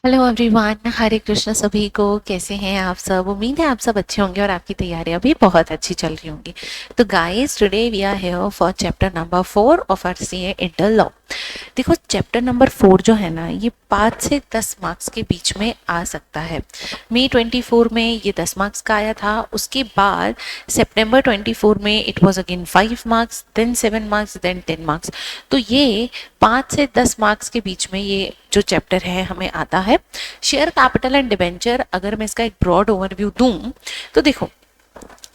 Hello everyone, हरे कृष्ण सभी को। कैसे हैं आप सब? उम्मीद है आप सब अच्छे होंगे और आपकी तैयारियां भी बहुत अच्छी चल रही होंगी। तो guys, today we are here for chapter number 4 of our CA inter law. देखो, चैप्टर नंबर 4 जो है ना, ये 5 से 10 मार्क्स के बीच में आ सकता है। मई 24 में ये 10 मार्क्स का आया था। उसके बाद सितंबर 24 में it was again 5 marks, then 7 marks, then 10 marks. तो ये 5 से 10 मार्क्स के बीच में ये जो चैप्टर है हमें आता है। शेयर कैपिटल एंड डिबेंचर, अगर मैं इसका एक ब्रॉड ओवरव्यू दूं तो देखो,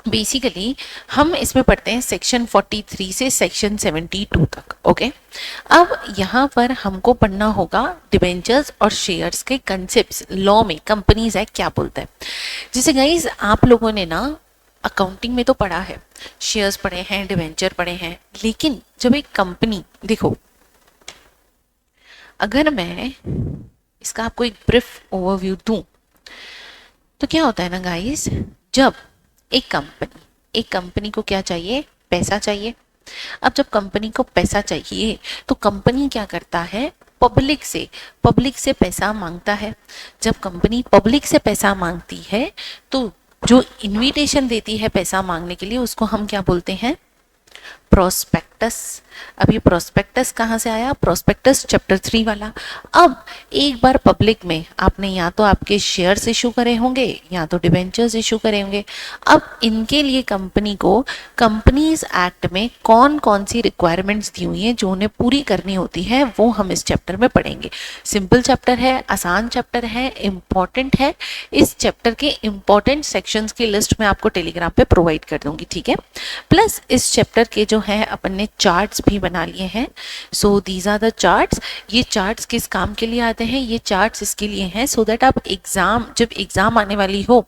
बेसिकली हम इसमें पढ़ते हैं सेक्शन 43 से सेक्शन 72 तक। ओके, अब यहाँ पर हमको पढ़ना होगा डिबेंचर्स और शेयर्स के कंसेप्ट्स। लॉ में कंपनीज एक्ट क्या बोलता है। जैसे गाइज, आप लोगों ने ना अकाउंटिंग में तो पढ़ा है, शेयर्स पढ़े हैं, डिबेंचर पढ़े हैं, लेकिन जब एक कंपनी, देखो, अगर मैं इसका आपको एक ब्रीफ ओवरव्यू दूं तो क्या होता है ना गाइस, जब एक कंपनी को क्या चाहिए? पैसा चाहिए। अब जब कंपनी को पैसा चाहिए तो कंपनी क्या करता है? पब्लिक से पैसा मांगता है। जब कंपनी पब्लिक से पैसा मांगती है तो जो इनविटेशन देती है पैसा मांगने के लिए, उसको हम क्या बोलते हैं? प्रोस्पेक्टस। अब ये प्रोस्पेक्टस कहाँ से आया? प्रोस्पेक्टस चैप्टर 3 वाला। अब एक बार पब्लिक में आपने या तो आपके शेयर्स इशू करे होंगे या तो डिबेंचर्स इशू करे होंगे। अब इनके लिए कंपनी को कंपनीज एक्ट में कौन कौन सी रिक्वायरमेंट्स दी हुई हैं जो उन्हें पूरी करनी होती है, वो हम इस चैप्टर में पढ़ेंगे। सिंपल चैप्टर है, आसान चैप्टर है, इंपॉर्टेंट है। इस चैप्टर के इंपॉर्टेंट सेक्शंस की लिस्ट मैं आपको टेलीग्राम पे प्रोवाइड कर दूंगी, ठीक है। प्लस इस चैप्टर के जो है अपन ने चार्ट्स भी बना लिए हैं। So these are the charts. ये चार्ट्स किस काम के लिए आते हैं? ये चार्ट्स इसके लिए हैं सो दैट आप जब एग्जाम आने वाली हो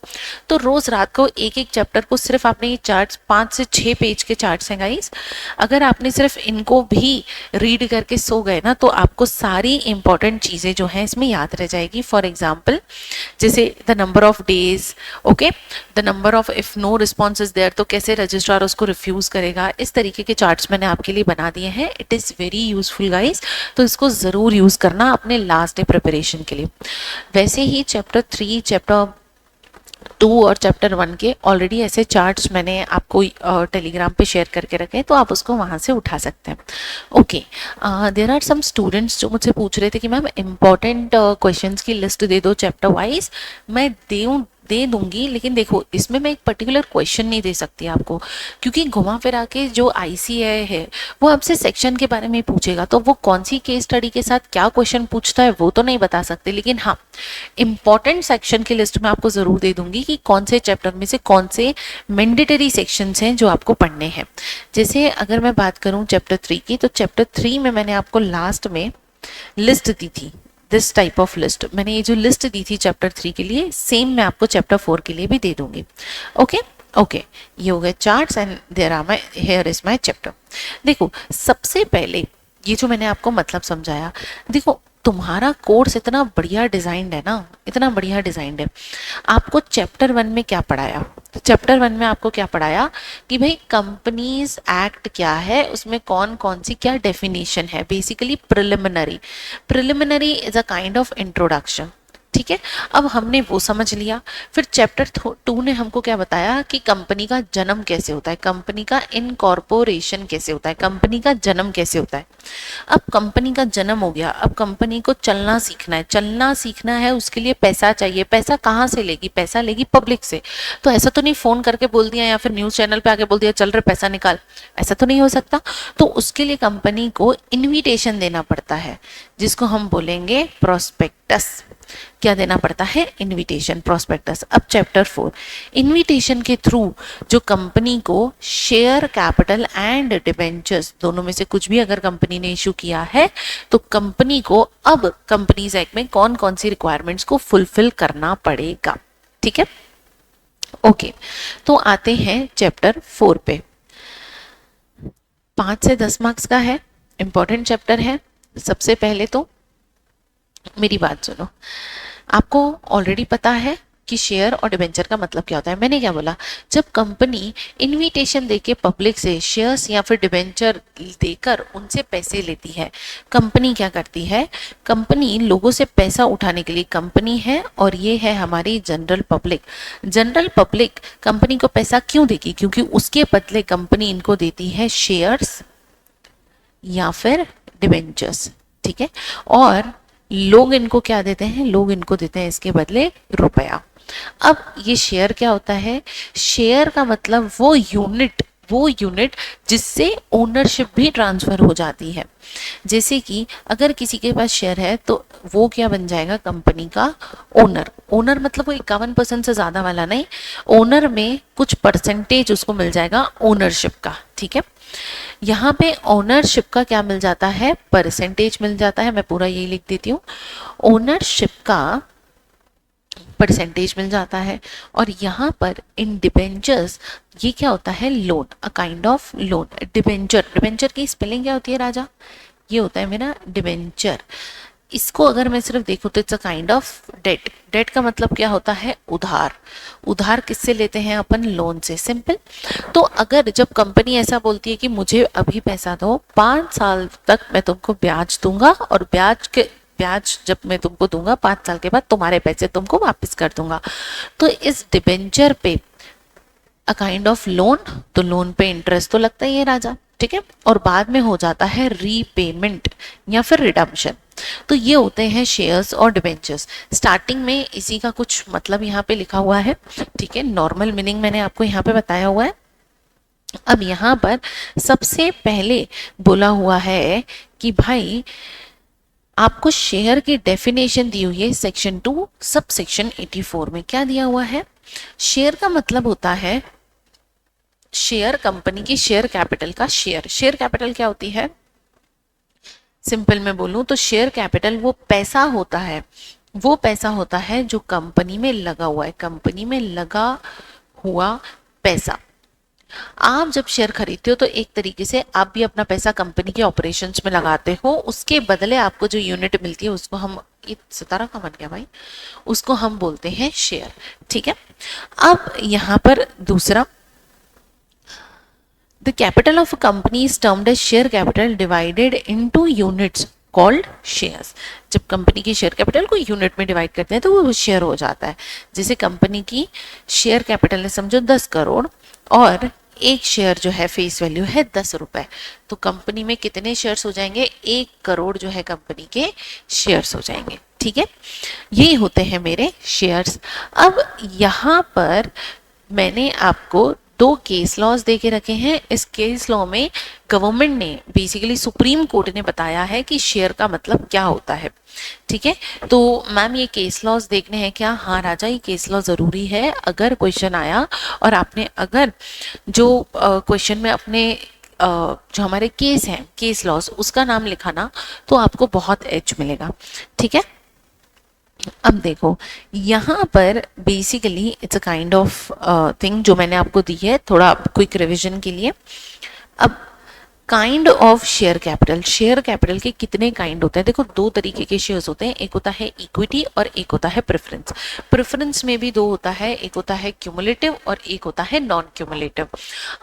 तो रोज रात को एक एक चैप्टर को सिर्फ आपने ये चार्ट्स, 5 से 6 पेज के चार्ट्स हैं गाइस, अगर आपने सिर्फ इनको भी रीड करके सो गए ना तो आपको सारी इंपॉर्टेंट चीजें जो हैं इसमें याद रह जाएगी। फॉर एग्जाम्पल, जैसे the number of days, okay, the number of, if no response is there तो कैसे रजिस्ट्रार उसको रिफ्यूज करेगा। इस तरीके के चार्ट्स मैंने आपके लिए बना दिए हैं। It is very useful guys, तो इसको जरूर यूज करना अपने लास्ट डे प्रिपरेशन के लिए। वैसे ही चैप्टर 3, चैप्टर 2 और चैप्टर 1 के ऑलरेडी ऐसे चार्ट्स मैंने आपको टेलीग्राम पे शेयर करके रखे हैं, तो आप उसको वहां से उठा सकते हैं। Okay, there are some students जो मुझसे पूछ रहे थे कि मैम इंपॉर्टेंट क्वेश्चंस की लिस्ट दे दो चैप्टर वाइज। मैं दे दूंगी, लेकिन देखो, इसमें मैं एक पर्टिकुलर क्वेश्चन नहीं दे सकती आपको, क्योंकि घुमा फिरा के जो आईसीए है वो आपसे सेक्शन के बारे में पूछेगा, तो वो कौन सी केस स्टडी के साथ क्या क्वेश्चन पूछता है वो तो नहीं बता सकते। लेकिन हाँ, इंपॉर्टेंट सेक्शन की लिस्ट में आपको जरूर दे दूंगी कि कौन से चैप्टर में से कौन से मैंडेटरी सेक्शंस हैं जो आपको पढ़ने हैं। जैसे अगर मैं बात करूं चैप्टर 3 की, तो चैप्टर 3 में मैंने आपको लास्ट में लिस्ट दी थी, दिस टाइप ऑफ लिस्ट। मैंने ये जो लिस्ट दी थी चैप्टर 3 के लिए, सेम मैं आपको चैप्टर 4 के लिए भी दे दूंगी। ओके ओके, ये हो गए charts and there are my, here is my chapter. देखो, सबसे पहले ये जो मैंने आपको मतलब समझाया, देखो तुम्हारा कोर्स इतना बढ़िया डिजाइंड है ना, इतना बढ़िया डिजाइंड है। आपको चैप्टर 1 में क्या पढ़ाया? तो चैप्टर 1 में आपको क्या पढ़ाया कि भाई कंपनीज एक्ट क्या है, उसमें कौन कौन सी क्या डेफिनेशन है। Basically preliminary is a kind of introduction, ठीक है। अब हमने वो समझ लिया। फिर चैप्टर 2 ने हमको क्या बताया कि कंपनी का जन्म कैसे होता है, कंपनी का इनकॉर्पोरेशन कैसे होता है, कंपनी का जन्म कैसे होता है। अब कंपनी का जन्म हो गया, अब कंपनी को चलना सीखना है, चलना सीखना है, उसके लिए पैसा चाहिए। पैसा कहाँ से लेगी? पैसा लेगी पब्लिक से। तो ऐसा तो नहीं फोन करके बोल दिया या फिर न्यूज चैनल पे आके बोल दिया चल रहे पैसा निकाल, ऐसा तो नहीं हो सकता। तो उसके लिए कंपनी को इन्विटेशन देना पड़ता है, जिसको हम बोलेंगे प्रोस्पेक्टस। क्या देना पड़ता है? Invitation, prospectus. अब चैप्टर 4, इनविटेशन के थ्रू जो कंपनी को शेयर कैपिटल एंड डिबेंचर्स दोनों में से कुछ भी अगर कंपनी ने इशू किया है तो कंपनी को अब कंपनीज एक्ट में कौन कौन सी रिक्वायरमेंट्स को फुलफिल करना पड़ेगा, ठीक है। ओके, तो आते हैं चैप्टर 4 पे। 5 से 10 मार्क्स का है, इंपॉर्टेंट चैप्टर है। सबसे पहले तो मेरी बात सुनो, आपको ऑलरेडी पता है कि शेयर और डिबेंचर का मतलब क्या होता है। मैंने क्या बोला, जब कंपनी इनविटेशन देके पब्लिक से शेयर्स या फिर डिबेंचर देकर उनसे पैसे लेती है, कंपनी क्या करती है, कंपनी लोगों से पैसा उठाने के लिए कंपनी है और ये है हमारी general public. General public company को पैसा क्यों देगी, क्योंकि उसके बदले कंपनी इनको देती है शेयर्स या फिर डिबेंचर्स, ठीक है। और लोग इनको क्या देते हैं, लोग इनको देते हैं इसके बदले रुपया। अब ये शेयर क्या होता है, शेयर का मतलब वो यूनिट जिससे ओनरशिप भी ट्रांसफर हो जाती है। जैसे कि अगर किसी के पास शेयर है तो वो क्या बन जाएगा, कंपनी का ओनर। ओनर मतलब वो 51% से ज्यादा वाला नहीं, ओनर में कुछ परसेंटेज उसको मिल जाएगा ओनरशिप का, ठीक है। यहाँ पे ओनरशिप का क्या मिल जाता है, परसेंटेज मिल जाता है। मैं पूरा यही लिख देती हूँ, ओनरशिप का परसेंटेज मिल जाता है। और यहाँ पर इन डिबेंचर्स ये क्या होता है, loan, a kind of loan. Debenture, debenture की स्पेलिंग क्या होती है राजा, ये होता है मेरा डिबेंचर। इसको अगर मैं सिर्फ देखूं तो it's a kind of debt. Debt का मतलब क्या होता है, उधार। उधार किससे लेते हैं अपन, लोन से, सिंपल। तो अगर जब कंपनी ऐसा बोलती है कि मुझे अभी पैसा दो, 5 साल तक मैं तुमको ब्याज दूंगा और ब्याज जब मैं तुमको दूंगा 5 साल के बाद तुम्हारे पैसे तुमको वापस कर दूंगा, तो इस डिबेंचर पे अ काइंड ऑफ लोन, तो लोन पे इंटरेस्ट तो लगता ही है राजा, ठीक है। और बाद में हो जाता है रीपेमेंट या फिर रिडम्पशन। तो ये होते हैं शेयर्स और डिबेंचर्स। स्टार्टिंग में इसी का कुछ मतलब यहाँ पे लिखा हुआ है, ठीक है। नॉर्मल मीनिंग मैंने आपको यहाँ पे बताया हुआ है। अब यहाँ पर सबसे पहले बोला हुआ है कि भाई आपको शेयर की डेफिनेशन दी हुई है सेक्शन 2 सब सेक्शन 84 में। क्या दिया हुआ है, शेयर का मतलब होता है शेयर, कंपनी की शेयर कैपिटल का शेयर। शेयर कैपिटल क्या होती है, सिंपल में बोलूं तो शेयर कैपिटल वो पैसा होता है, वो पैसा होता है जो कंपनी में लगा हुआ है, कंपनी में लगा हुआ पैसा। आप जब शेयर खरीदते हो तो एक तरीके से आप भी अपना पैसा कंपनी के ऑपरेशंस में लगाते हो, उसके बदले आपको जो यूनिट मिलती है उसको हम, ये सितारा का बन गया भाई, उसको हम बोलते हैं शेयर, ठीक है। अब यहाँ पर दूसरा, the capital of a company is termed as share capital divided into units called shares। जब कंपनी की शेयर कैपिटल को यूनिट में डिवाइड करते हैं तो वो शेयर हो जाता है। जैसे कंपनी की शेयर कैपिटल है समझो 10 करोड़ और एक शेयर जो है फेस वैल्यू है 10 रुपए, तो कंपनी में कितने शेयर्स हो जाएंगे, 1 करोड़ जो है कंपनी के शेयर्स हो जाएंगे, ठीक है। ये होते हैं मेरे शेयर्स। अब यहाँ पर मैंने आपको 2 केस लॉज दे के रखे हैं। इस केस लॉ में गवर्नमेंट ने, बेसिकली सुप्रीम कोर्ट ने बताया है कि शेयर का मतलब क्या होता है, ठीक है। तो मैम ये केस लॉज देखने हैं क्या, हाँ राजा ये केस लॉ जरूरी है। अगर क्वेश्चन आया और आपने अगर जो क्वेश्चन में अपने जो हमारे केस हैं, केस लॉज, उसका नाम लिखा ना तो आपको बहुत एज मिलेगा, ठीक है। अब देखो यहाँ पर basically it's a kind of thing जो मैंने आपको दी है थोड़ा क्विक रिवीजन के लिए। अब kind of share capital, share capital के कितने काइंड होते हैं, देखो 2 तरीके के शेयर्स होते हैं, एक होता है इक्विटी और एक होता है प्रेफरेंस। प्रेफरेंस में भी 2 होता है, एक होता है क्यूमुलेटिव और एक होता है नॉन क्यूमुलेटिव।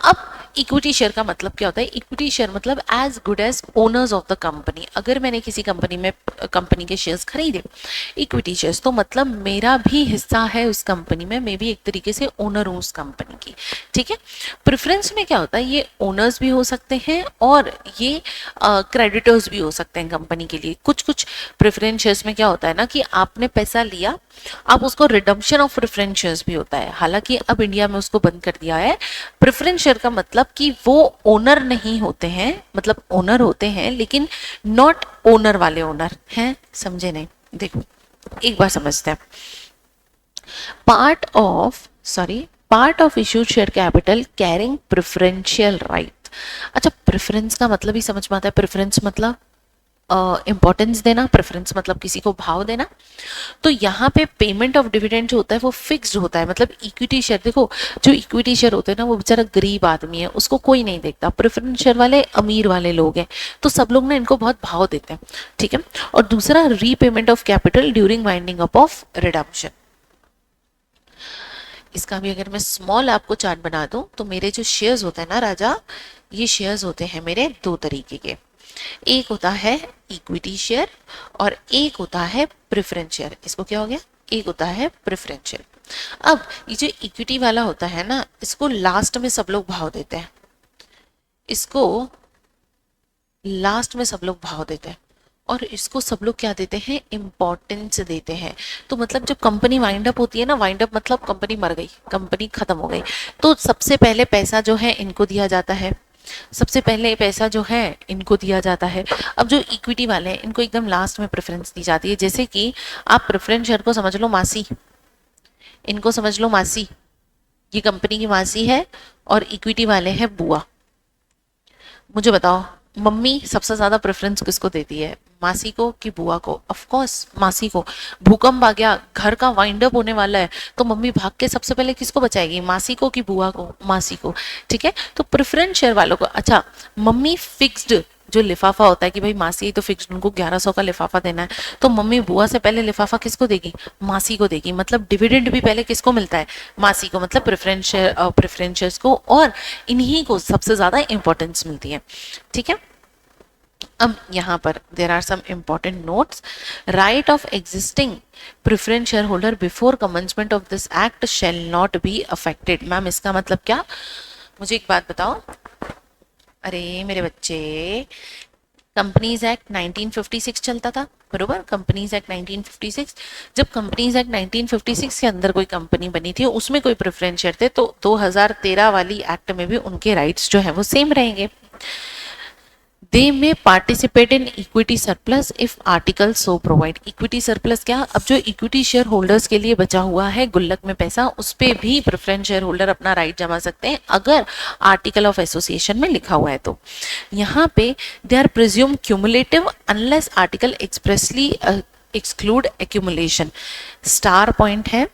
अब इक्विटी शेयर का मतलब क्या होता है, इक्विटी शेयर मतलब as good as owners of the company. अगर मैंने किसी कंपनी के शेयर्स खरीदे इक्विटी शेयर्स, तो मतलब मेरा भी हिस्सा है उस कंपनी में, मैं भी एक तरीके से ओनर हूँ उस कंपनी की, ठीक है। प्रेफरेंस में क्या होता है, ये ओनर्स भी हो सकते हैं और ये क्रेडिटर्स भी हो सकते हैं कंपनी के लिए। कुछ कुछ प्रेफरेंस शेयर्स में क्या होता है ना कि आपने पैसा लिया, आप उसको रिडम्पशन ऑफ प्रेफरेंस शेयर्स भी होता है, हालांकि अब इंडिया में उसको बंद कर दिया है। प्रेफरेंस शेयर का मतलब कि वो ओनर नहीं होते हैं, मतलब ओनर होते हैं लेकिन नॉट ओनर वाले ओनर हैं, समझे नहीं, देखो एक बार समझते हैं। Part of issued share capital carrying preferential right. अच्छा, प्रेफरेंस का मतलब ही समझ में आता है, प्रेफरेंस मतलब इंपॉर्टेंस देना, प्रेफरेंस मतलब किसी को भाव देना। तो यहाँ पे पेमेंट ऑफ डिविडेंड जो होता है वो फिक्स्ड होता है, मतलब इक्विटी शेयर, देखो जो इक्विटी शेयर होते हैं ना वो बेचारा गरीब आदमी है, उसको कोई नहीं देखता, प्रेफरेंस शेयर वाले अमीर वाले लोग हैं, तो सब लोग ना इनको बहुत भाव देते हैं, ठीक है। और दूसरा repayment of capital during winding up of redemption. इसका भी अगर मैं स्मॉल आपको चार्ट बना दूं तो मेरे जो शेयर्स होते हैं ना राजा, ये शेयर्स होते हैं मेरे दो तरीके के। एक होता है इक्विटी शेयर और एक होता है प्रेफरेंस शेयर। इसको क्या हो गया, एक होता है प्रेफरेंस शेयर। अब ये जो इक्विटी वाला होता है ना, इसको लास्ट में सब लोग भाव देते हैं, इसको लास्ट में सब लोग भाव देते हैं और इसको सब लोग क्या देते हैं, इंपॉर्टेंस देते हैं। तो मतलब जब कंपनी वाइंड अप होती है ना, वाइंड अप मतलब कंपनी मर गई, कंपनी खत्म हो गई, तो सबसे पहले पैसा जो है इनको दिया जाता है, सबसे पहले पैसा जो है इनको दिया जाता है। अब जो इक्विटी वाले हैं इनको एकदम लास्ट में प्रेफरेंस दी जाती है। जैसे कि आप प्रेफरेंस शेयर को समझ लो मासी, इनको समझ लो मासी, ये कंपनी की मासी है और इक्विटी वाले हैं बुआ। मुझे बताओ मम्मी सबसे ज्यादा प्रेफरेंस किसको देती है, मासी को कि बुआ को? ऑफ कोर्स मासी को। भूकंप आ गया, घर का वाइंड अप होने वाला है, तो मम्मी भाग के सबसे पहले किसको बचाएगी, मासी को कि बुआ को? मासी को। ठीक है, तो प्रेफरेंस शेयर वालों को, अच्छा मम्मी फिक्स्ड जो लिफाफा होता है कि भाई मासी तो फिक्स्ड, उनको 1100 का लिफाफा देना है, तो मम्मी बुआ से पहले लिफाफा किसको देगी, मासी को देगी। मतलब डिविडेंड भी पहले किसको मिलता है, मासी को, मतलब प्रेफरेंस शेयर्स को, और इन्हीं को सबसे ज्यादा इंपॉर्टेंस मिलती है। ठीक है, अब यहाँ पर there are some important notes. Right of existing preference share holder before commencement of this act shall not be affected. Ma'am इसका मतलब क्या, मुझे एक बात बताओ, अरे मेरे बच्चे, कंपनीज एक्ट 1956 चलता था, बरोबर, कंपनीज एक्ट 1956। जब कंपनीज एक्ट 1956 के अंदर कोई कंपनी बनी थी, उसमें कोई प्रेफरेंस शेयर थे, तो 2013 वाली एक्ट में भी उनके राइट्स जो है वो सेम रहेंगे। दे में participate in equity surplus if article so provide. Equity surplus क्या, अब जो इक्विटी शेयर होल्डर्स के लिए बचा हुआ है गुल्लक में पैसा, उस पे भी प्रेफरेंस शेयर होल्डर अपना राइट जमा सकते हैं अगर आर्टिकल ऑफ एसोसिएशन में लिखा हुआ है तो। यहाँ पे they are presumed cumulative unless article expressly exclude accumulation. Star point है,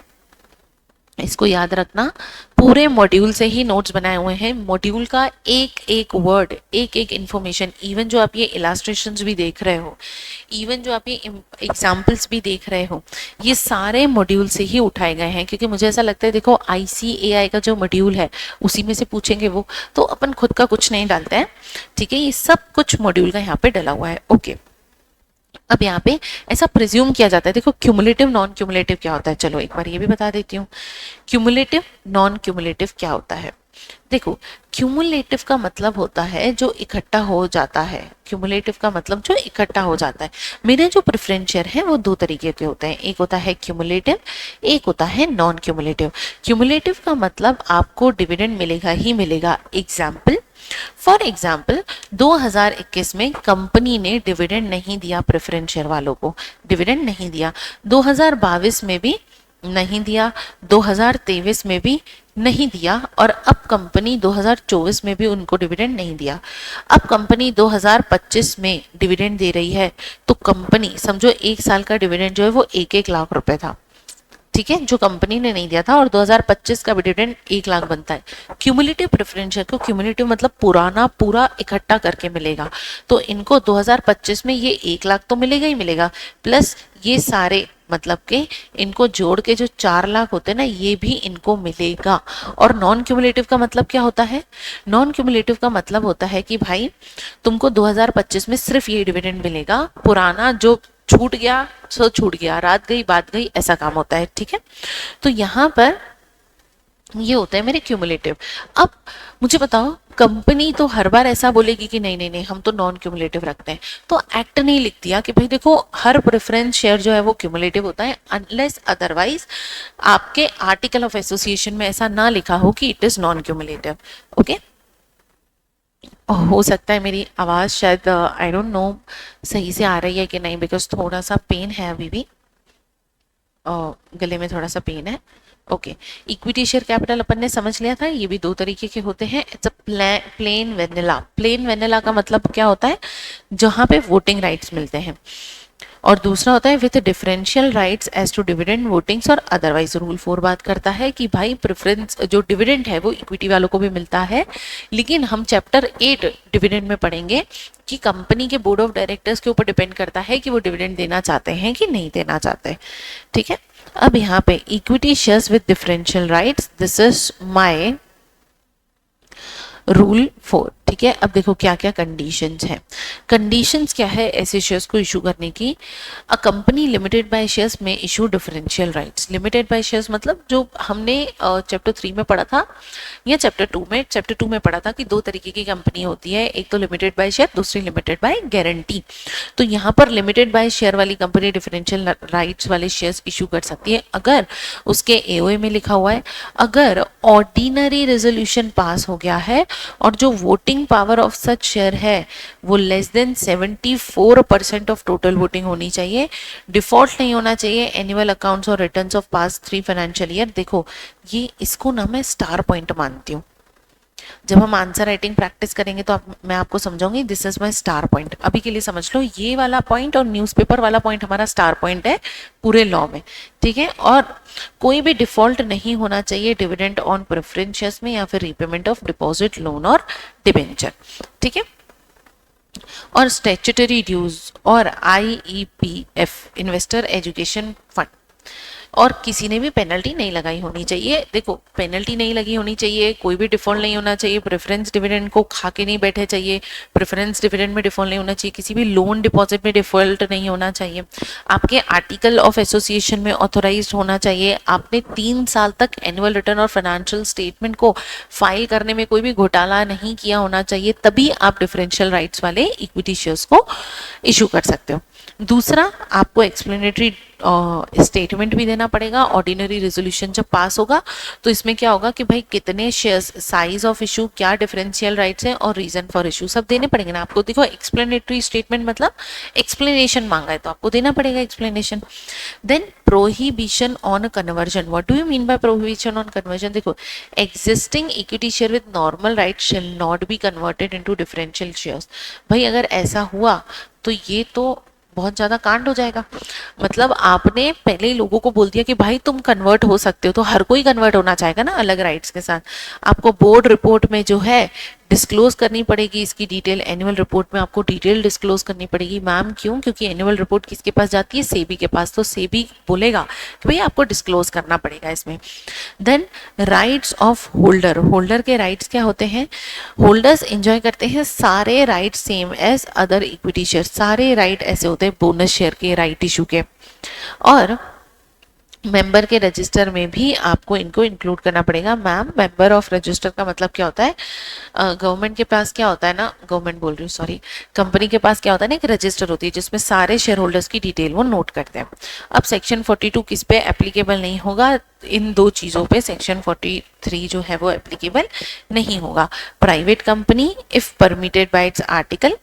इसको याद रखना। पूरे मॉड्यूल से ही नोट्स बनाए हुए हैं, मॉड्यूल का एक एक वर्ड, एक एक इंफॉर्मेशन, इवन जो आप ये इलास्ट्रेशंस भी देख रहे हो, इवन जो आप ये एग्जाम्पल्स भी देख रहे हो, ये सारे मॉड्यूल से ही उठाए गए हैं। क्योंकि मुझे ऐसा लगता है, देखो ICAI का जो मॉड्यूल है उसी में से पूछेंगे वो, तो अपन खुद का कुछ नहीं डालते हैं। ठीक है, ये सब कुछ मॉड्यूल का यहाँ पे डला हुआ है। ओके, अब यहाँ पे ऐसा प्रिज्यूम किया जाता है, देखो क्यूमुलेटिव नॉन क्यूमुलेटिव क्या होता है, चलो एक बार ये भी बता देती हूँ। क्यूमुलेटिव नॉन क्यूमुलेटिव क्या होता है, देखो क्यूमुलेटिव का मतलब होता है जो इकट्ठा हो जाता है, क्यूमुलेटिव का मतलब जो इकट्ठा हो जाता है। मेरे जो प्रेफरेंस शेयर है वो दो तरीके के होते हैं, एक होता है क्यूमुलेटिव, एक होता है नॉन क्यूमुलेटिव। क्यूमुलेटिव का मतलब आपको डिविडेंड मिलेगा ही मिलेगा। एग्जाम्पल, फॉर एग्जाम्पल 2021 में कंपनी ने डिविडेंड नहीं दिया प्रेफरेंस शेयर वालों को, डिविडेंड नहीं दिया, 2022 में भी नहीं दिया, 2023 में भी नहीं दिया, और अब कंपनी 2024 में भी उनको डिविडेंड नहीं दिया। अब कंपनी 2025 में डिविडेंड दे रही है, तो कंपनी समझो एक साल का डिविडेंड जो है वो 1-1 लाख रुपए था, ठीक है, जो कंपनी ने नहीं दिया था, और 2025 का डिविडेंड 1 लाख बनता है। क्यूमुलेटिव प्रेफरेंस शेयर को, क्यूमुलेटिव मतलब पुराना पूरा इकट्ठा करके मिलेगा, तो इनको 2025 में ये 1 लाख तो मिलेगा ही मिलेगा, प्लस ये सारे मतलब के इनको जोड़ के जो 4 लाख होते हैं ना, ये भी इनको मिलेगा। और नॉन क्यूमुलेटिव का मतलब क्या होता है, नॉन क्यूमुलेटिव का मतलब होता है कि भाई तुमको 2025 में सिर्फ ये डिविडेंड मिलेगा, पुराना जो छूट गया सो छूट गया, रात गई बात गई, ऐसा काम होता है। ठीक है, तो यहाँ पर ये होता है मेरे क्यूमुलेटिव। अब मुझे बताओ, कंपनी तो हर बार ऐसा बोलेगी कि नहीं नहीं नहीं हम तो नॉन क्यूमुलेटिव रखते हैं, तो एक्ट नहीं लिख दिया कि भाई देखो हर प्रेफरेंस शेयर जो है वो क्यूमुलेटिव होता है, अनलेस अदरवाइज आपके आर्टिकल ऑफ एसोसिएशन में ऐसा ना लिखा हो कि it is non cumulative. Okay, हो सकता है मेरी आवाज़ शायद आई डोंट नो सही से आ रही है कि नहीं, बिकॉज थोड़ा सा पेन है अभी भी, गले में थोड़ा सा पेन है। ओके, इक्विटी शेयर कैपिटल अपन ने समझ लिया था, ये भी दो तरीके के होते हैं। It's a plain vanilla. Plain vanilla का मतलब क्या होता है, जहां पे वोटिंग राइट्स मिलते हैं, और दूसरा होता है with differential rights as to dividend votings और अदरवाइज। रूल 4 बात करता है कि भाई प्रेफरेंस जो डिविडेंड है वो इक्विटी वालों को भी मिलता है, लेकिन हम चैप्टर 8 डिविडेंड में पढ़ेंगे कि कंपनी के बोर्ड ऑफ डायरेक्टर्स के ऊपर डिपेंड करता है कि वो डिविडेंड देना चाहते हैं कि नहीं देना चाहते। ठीक है, अब यहाँ पे equity shares with differential rights, this is my rule 4। ठीक है, अब देखो क्या क्या कंडीशंस हैं। कंडीशंस क्या है ऐसे शेयर्स को इशू करने की? A company limited by shares में issue differential rights. Limited by shares मतलब जो हमने चैप्टर 3 में पढ़ा था या चैप्टर 2 में पढ़ा था कि दो तरीके की कंपनी होती है, एक तो लिमिटेड बाय शेयर, दूसरी लिमिटेड बाय गारंटी। तो यहाँ पर लिमिटेड बाय शेयर वाली कंपनी डिफरेंशियल राइट्स वाले शेयर्स इशू कर सकती है अगर उसके एओए में लिखा हुआ है, अगर ऑर्डिनरी रेजोल्यूशन पास हो गया है और जो voting power of such share है वो less than 74% of total voting होनी चाहिए, डिफॉल्ट नहीं होना चाहिए एनुअल अकाउंट्स और returns of past 3 financial year. देखो ये इसको ना मैं स्टार पॉइंट मानती हूँ। जब हम आंसर राइटिंग प्रैक्टिस करेंगे तो मैं आपको समझाऊंगी, this is my star point. अभी के लिए समझ लो ये वाला पॉइंट और न्यूज़पेपर वाला पॉइंट हमारा स्टार पॉइंट है पूरे लॉ में। ठीक है, और कोई भी डिफॉल्ट नहीं होना चाहिए डिविडेंड ऑन प्रेफरेंस शेयर्स में या फिर रीपेमेंट ऑफ डिपॉजिट, लोन और डिबेंचर। ठीक है, और स्टैट्यूटरी ड्यूज और आईईपीएफ इन्वेस्टर एजुकेशन फंड, और किसी ने भी पेनल्टी नहीं लगाई होनी चाहिए। देखो पेनल्टी नहीं लगी होनी चाहिए, कोई भी डिफॉल्ट नहीं होना चाहिए, प्रेफरेंस डिविडेंड को खा के नहीं बैठे चाहिए, प्रेफरेंस डिविडेंड में डिफॉल्ट नहीं होना चाहिए, किसी भी लोन डिपॉजिट में डिफॉल्ट नहीं होना चाहिए, आपके आर्टिकल ऑफ एसोसिएशन में ऑथोराइज होना चाहिए, आपने 3 साल तक एनुअल रिटर्न और फाइनेंशियल स्टेटमेंट को फाइल करने में कोई भी घोटाला नहीं किया होना चाहिए, तभी आप डिफरेंशियल राइट्स वाले इक्विटी शेयर्स को इशू कर सकते हो। दूसरा, आपको एक्सप्लेनेटरी स्टेटमेंट भी देना पड़ेगा। ऑर्डिनरी रेजोल्यूशन जब पास होगा तो इसमें क्या होगा कि भाई कितने शेयर्स, साइज ऑफ इशू, क्या डिफरेंशियल राइट्स हैं और रीजन फॉर इशू सब देने पड़ेंगे ना आपको। देखो एक्सप्लेनेटरी स्टेटमेंट मतलब एक्सप्लेनेशन मांगा है तो आपको देना पड़ेगा explanation. Then prohibition on conversion, what do you mean by prohibition on conversion? देखो existing equity share with normal right shall not be converted into differential shares. भाई अगर ऐसा हुआ तो ये तो बहुत ज्यादा कांड हो जाएगा। मतलब आपने पहले ही लोगों को बोल दिया कि भाई तुम कन्वर्ट हो सकते हो, तो हर कोई कन्वर्ट होना चाहेगा ना अलग राइट्स के साथ। आपको बोर्ड रिपोर्ट में जो है डिस्क्लोज करनी पड़ेगी इसकी डिटेल, एनुअल रिपोर्ट में आपको डिटेल डिस्क्लोज करनी पड़ेगी। मैम क्यों? क्योंकि एनुअल रिपोर्ट किसके पास जाती है? सेबी के पास, तो सेबी बोलेगा कि भाई आपको डिस्क्लोज करना पड़ेगा इसमें। Then rights of holder, holder के राइट्स क्या होते हैं? होल्डर्स एंजॉय करते हैं सारे rights same as other equity share, सारे राइट ऐसे होते हैं बोनस शेयर के, राइट इशू के। और मेंबर के रजिस्टर में भी आपको इनको इंक्लूड करना पड़ेगा। मैम मेंबर ऑफ रजिस्टर का मतलब क्या होता है? गवर्नमेंट के पास क्या होता है ना, गवर्नमेंट बोल रही हूँ सॉरी, कंपनी के पास क्या होता है ना, एक रजिस्टर होती है जिसमें सारे शेयर होल्डर्स की डिटेल वो नोट करते हैं। अब सेक्शन 42 किस पे एप्लीकेबल नहीं होगा? इन दो चीज़ों पे सेक्शन 43 जो है वो एप्लीकेबल नहीं होगा। Private company if permitted by it's article,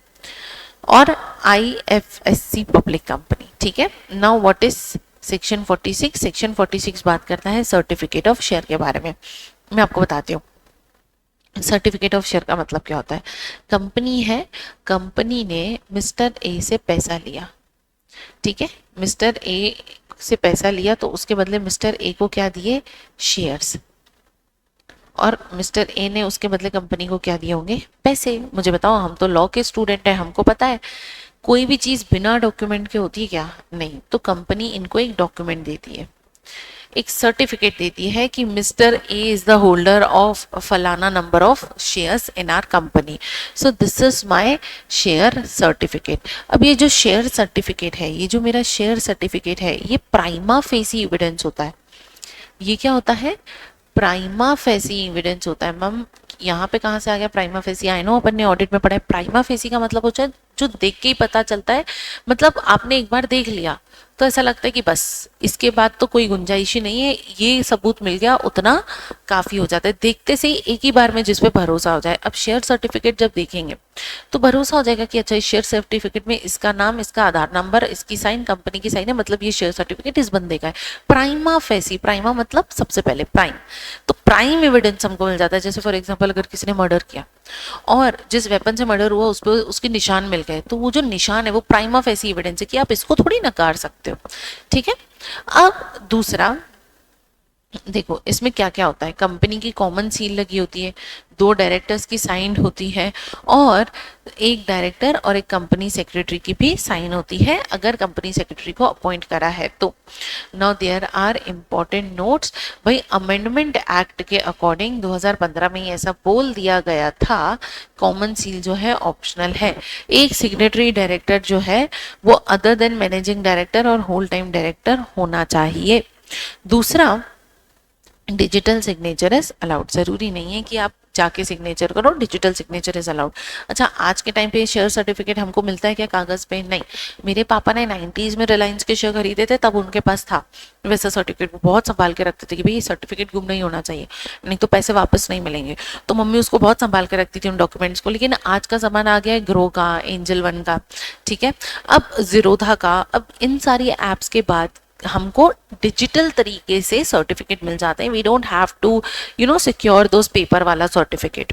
और IFSC पब्लिक कंपनी। ठीक है, now what is section 46? Section 46 बात करता है सर्टिफिकेट ऑफ शेयर के बारे में। मैं आपको बताती हूँ सर्टिफिकेट ऑफ शेयर का मतलब क्या होता है। कंपनी है, कंपनी ने मिस्टर ए से पैसा लिया, ठीक है, मिस्टर ए से पैसा लिया तो उसके बदले मिस्टर ए को क्या दिए? शेयर्स। और मिस्टर ए ने उसके बदले कंपनी को क्या दिए होंगे? पैसे। मुझे बताओ, हम तो लॉ के स्टूडेंट हैं, हमको पता है कोई भी चीज बिना डॉक्यूमेंट के होती है क्या? नहीं। तो कंपनी इनको एक डॉक्यूमेंट देती है, एक सर्टिफिकेट देती है कि mister A is the holder of फलाना number of shares in our company, so this is my share certificate. अब ये जो शेयर सर्टिफिकेट है, ये जो मेरा शेयर सर्टिफिकेट है, ये प्राइमा फेसी एविडेंस होता है। ये क्या होता है? प्राइमा फेसी एविडेंस होता है। मैम यहाँ पे कहाँ से आ गया प्राइमा फेसी? आई नो अपन ने ऑडिट में पढ़ा है। प्राइमा फेसी का मतलब होता है जो देख के ही पता चलता है, मतलब आपने एक बार देख लिया तो ऐसा लगता है कि बस इसके बाद तो कोई गुंजाइश ही नहीं है, ये सबूत मिल गया उतना काफी हो जाता है, देखते से ही एक ही बार में जिस पे भरोसा हो जाए। अब शेयर सर्टिफिकेट जब देखेंगे तो भरोसा हो जाएगा कि अच्छा इस शेयर सर्टिफिकेट में इसका नाम, इसका आधार नंबर, इसकी साइन, कंपनी की साइन है, मतलब ये शेयर सर्टिफिकेट इस बंदे का है। प्राइमा फेसी, प्राइमा मतलब सबसे पहले, प्राइम, तो प्राइम एविडेंस हमको मिल जाता है। जैसे फॉर एग्जाम्पल अगर किसी ने मर्डर किया और जिस वेपन से मर्डर हुआ उस पर उसके निशान मिल गए, तो वो जो निशान है वो प्राइमा फेसी एविडेंस है कि आप इसको थोड़ी नकार सकते हो। ठीक है। अब दूसरा, देखो इसमें क्या क्या होता है, कंपनी की कॉमन सील लगी होती है, 2 डायरेक्टर्स की साइन होती है, और एक डायरेक्टर और एक कंपनी सेक्रेटरी की भी साइन होती है अगर कंपनी सेक्रेटरी को अपॉइंट करा है तो। Now there are important notes. भाई अमेंडमेंट एक्ट के अकॉर्डिंग 2015 में ऐसा बोल दिया गया था, कॉमन सील जो है ऑप्शनल है। एक सिग्नेटरी डायरेक्टर जो है वो अदर देन मैनेजिंग डायरेक्टर और होल टाइम डायरेक्टर होना चाहिए। दूसरा, डिजिटल सिग्नेचर इज अलाउड। जरूरी नहीं है कि आप जाके सिग्नेचर करो, डिजिटल सिग्नेचर इज अलाउड। अच्छा, आज के टाइम पे शेयर सर्टिफिकेट हमको मिलता है क्या कागज पे? नहीं। मेरे पापा ने 90s में रिलायंस के शेयर खरीदे थे, तब उनके पास था वैसा सर्टिफिकेट, वो बहुत संभाल के रखते थे कि भाई सर्टिफिकेट गुम नहीं होना चाहिए, नहीं तो पैसे वापस नहीं मिलेंगे। तो मम्मी उसको बहुत संभाल के रखती थी उन डॉक्यूमेंट्स को। लेकिन आज का जमाना आ गया है ग्रो का, एंजल वन का, ठीक है, अब जीरोधा का, अब इन सारी एप्स के बाद हमको डिजिटल तरीके से सर्टिफिकेट मिल जाते हैं। We don't have to secure those paper वाला सर्टिफिकेट।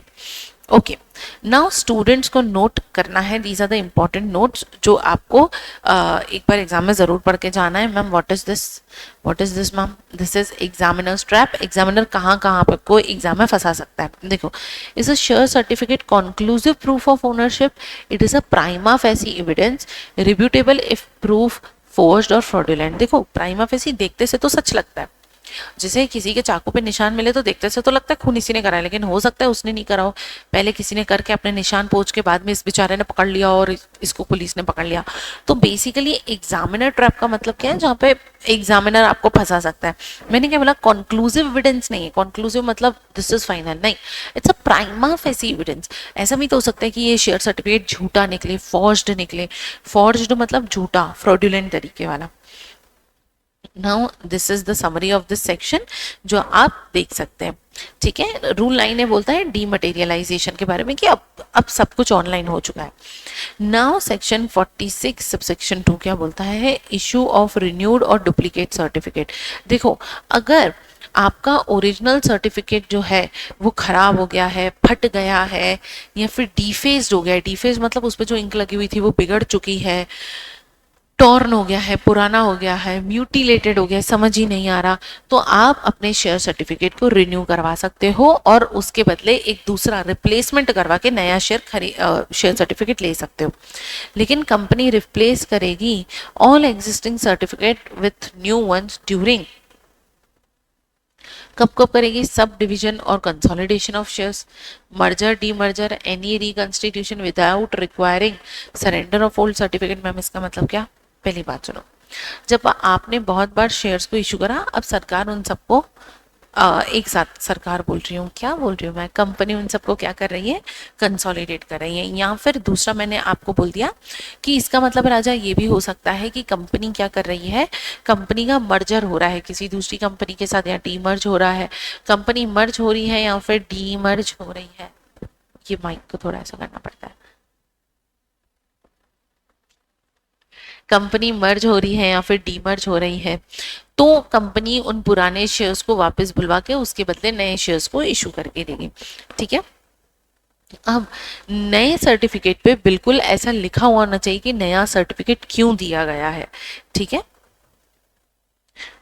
ओके, नाउ स्टूडेंट्स को नोट करना है, these are the important notes जो आपको एक बार एग्जाम में जरूर पढ़ के जाना है। Ma'am what is this ma'am? This is examiners trap. Examiner कहाँ कहाँ पे कोई एग्जाम में फंसा सकता है। देखो, is a share certificate conclusive proof of ownership? It is a prima facie evidence rebuttable if proof forced और फ्रॉडुलेंट। देखो प्राइमा फेसी देखते से तो सच लगता है, जैसे किसी के चाकू पे निशान मिले तो देखते से तो लगता है खून इसी ने करा है, लेकिन हो सकता है उसने नहीं करा हो, पहले किसी ने करके अपने निशान पोंछ के बाद में इस बेचारे ने पकड़ लिया और इसको पुलिस ने पकड़ लिया। तो बेसिकली एग्जामिनर ट्रैप का मतलब क्या है? जहाँ पे एग्जामिनर आपको फंसा सकता है। मैंने क्या बोला? कॉन्क्लूसिव एविडेंस नहीं है। कॉन्क्लूसिव मतलब दिस इज फाइनल नहीं, it's a prima facie evidence. ऐसा भी तो हो सकता है कि ये शेयर सर्टिफिकेट झूठा निकले, फॉर्ज्ड निकले। फॉर्ज्ड मतलब झूठा, फ्रॉडुलेंट तरीके वाला। Now this is the summary of this section जो आप देख सकते हैं, ठीक है। रूल 9 ने बोलता है डीमटेरियलाइजेशन के बारे में कि अब सब कुछ ऑनलाइन हो चुका है। नाउ सेक्शन 46 सबसेक्शन 2 क्या बोलता है? इशू ऑफ रिन्यूड और डुप्लीकेट सर्टिफिकेट। देखो, अगर आपका ओरिजिनल सर्टिफिकेट जो है वो खराब हो गया है, फट गया है, या फिर डीफेस्ड हो गया है, डीफेज मतलब उस पर जो इंक लगी हुई थी वो बिगड़ चुकी है, टॉर्न हो गया है, पुराना हो गया है, म्यूटिलेटेड हो गया है, समझ ही नहीं आ रहा, तो आप अपने शेयर सर्टिफिकेट को रिन्यू करवा सकते हो और उसके बदले एक दूसरा रिप्लेसमेंट करवा के नया शेयर सर्टिफिकेट ले सकते हो। लेकिन कंपनी रिप्लेस करेगी all existing certificate with new ones during, कब कब करेगी? सब डिवीजन और consolidation of shares, merger, demerger, any reconstitution without requiring surrender of old certificate. Ma'am इसका मतलब क्या? पहली बात सुनो, जब आपने बहुत बार शेयर्स को इशू करा, अब सरकार उन सबको एक साथ, सरकार बोल रही हूँ, क्या बोल रही हूँ मैं, कंपनी उन सबको क्या कर रही है? कंसोलिडेट कर रही है। या फिर दूसरा मैंने आपको बोल दिया कि इसका मतलब राजा ये भी हो सकता है कि कंपनी क्या कर रही है? कंपनी का मर्जर हो रहा है किसी दूसरी कंपनी के साथ, या डीमर्ज हो रहा है, कंपनी मर्ज हो रही है या फिर डीमर्ज हो रही है। ये माइक को थोड़ा ऐसा करना पड़ता है। कंपनी मर्ज हो रही है या फिर डीमर्ज हो रही है, तो कंपनी उन पुराने शेयर्स को वापस बुलवा के उसके बदले नए शेयर्स को इशू करके देगी, ठीक है। अब नए सर्टिफिकेट पे बिल्कुल ऐसा लिखा हुआ होना चाहिए कि नया सर्टिफिकेट क्यों दिया गया है, ठीक है।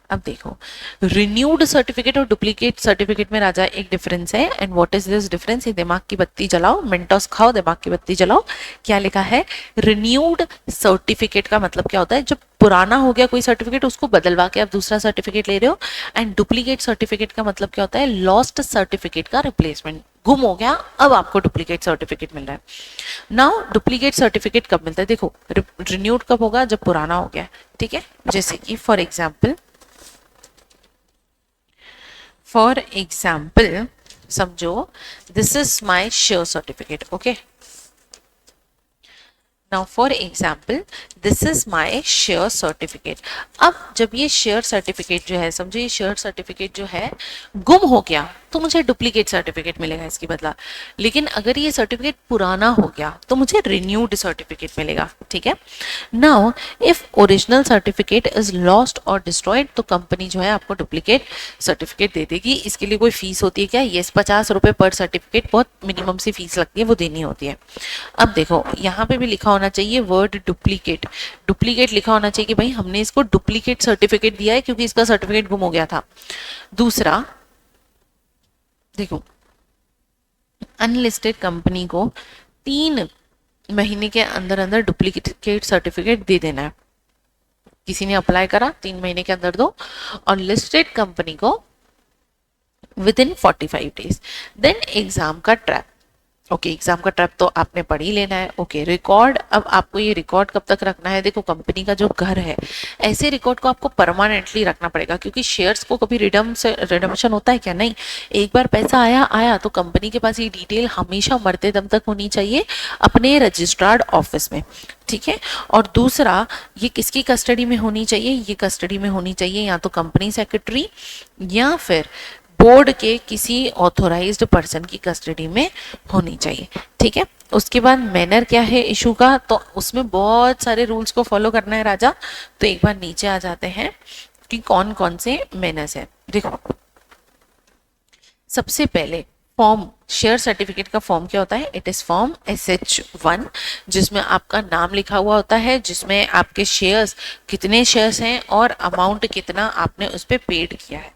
अब देखो, रिन्यूड सर्टिफिकेट और डुप्लीकेट सर्टिफिकेट में राजा एक डिफरेंस है। And what is this difference? ये दिमाग की बत्ती जलाओ, मेंटोस खाओ, दिमाग की बत्ती जलाओ। क्या लिखा है? रिन्यूड सर्टिफिकेट का मतलब क्या होता है? जब पुराना हो गया कोई सर्टिफिकेट, उसको बदलवा के आप दूसरा सर्टिफिकेट ले रहे हो। एंड डुप्लीकेट सर्टिफिकेट का मतलब क्या होता है? लॉस्ट सर्टिफिकेट का रिप्लेसमेंट, गुम हो गया, अब आपको डुप्लीकेट सर्टिफिकेट मिल रहा है। नाउ डुप्लीकेट सर्टिफिकेट कब मिलता है? देखो, रिन्यूड कब होगा? जब पुराना हो गया, ठीक है। जैसे कि फॉर एग्जाम्पल समझो, this is my share certificate, okay. Now for example this is my share certificate. अब जब ये शेयर सर्टिफिकेट जो है, समझो ये शेयर सर्टिफिकेट जो है गुम हो गया, तो मुझे डुप्लीकेट सर्टिफिकेट मिलेगा इसकी बदला। लेकिन अगर ये सर्टिफिकेट पुराना हो गया तो मुझे रिन्यूड सर्टिफिकेट मिलेगा, ठीक है। Now if original certificate is lost और डिस्ट्रॉयड, तो कंपनी जो है आपको डुप्लीकेट सर्टिफिकेट दे देगी। इसके लिए कोई फीस होती है क्या? ये 50 रुपए पर सर्टिफिकेट, बहुत मिनिमम सी फीस लगती है, वो देनी होती है। अब देखो, यहाँ पे भी लिखा होना होना चाहिए वर्ड डुप्लीकेट, डुप्लीकेट लिखा होना चाहिए कि भाई हमने इसको डुप्लीकेट सर्टिफिकेट दिया है क्योंकि इसका सर्टिफिकेट गुम हो गया था। दूसरा देखो, अनलिस्टेड कंपनी को 3 महीने के अंदर अंदर डुप्लीकेट सर्टिफिकेट दे देना है। किसी ने अप्लाई करा 3 महीने के अंदर दो, और लिस्टेड कंपनी को within 45 days. Then exam का ट्रैप, ओके एग्जाम का ट्रैप तो आपने पढ़ ही लेना है। ओके रिकॉर्ड, अब आपको ये रिकॉर्ड कब तक रखना है, देखो कंपनी का जो घर है, ऐसे रिकॉर्ड को आपको परमानेंटली रखना पड़ेगा, क्योंकि शेयर्स को कभी रिडम्पशन होता है क्या, नहीं। एक बार पैसा आया आया तो कंपनी के पास ये डिटेल हमेशा मरते दम तक होनी चाहिए अपने रजिस्ट्रार्ड ऑफिस में, ठीक है। और दूसरा, ये किसकी कस्टडी में होनी चाहिए, ये कस्टडी में होनी चाहिए या तो कंपनी सेक्रेटरी या फिर बोर्ड के किसी ऑथोराइज्ड पर्सन की कस्टडी में होनी चाहिए, ठीक है। उसके बाद मैनर क्या है इशू का, तो उसमें बहुत सारे रूल्स को फॉलो करना है राजा। तो एक बार नीचे आ जाते हैं कि कौन कौन से मैनर्स है। देखो सबसे पहले फॉर्म, शेयर सर्टिफिकेट का फॉर्म क्या होता है, इट इज फॉर्म SH1, जिसमें आपका नाम लिखा हुआ होता है, जिसमें आपके शेयर्स कितने शेयर्स हैं और अमाउंट कितना आपने उस पर पेड किया है।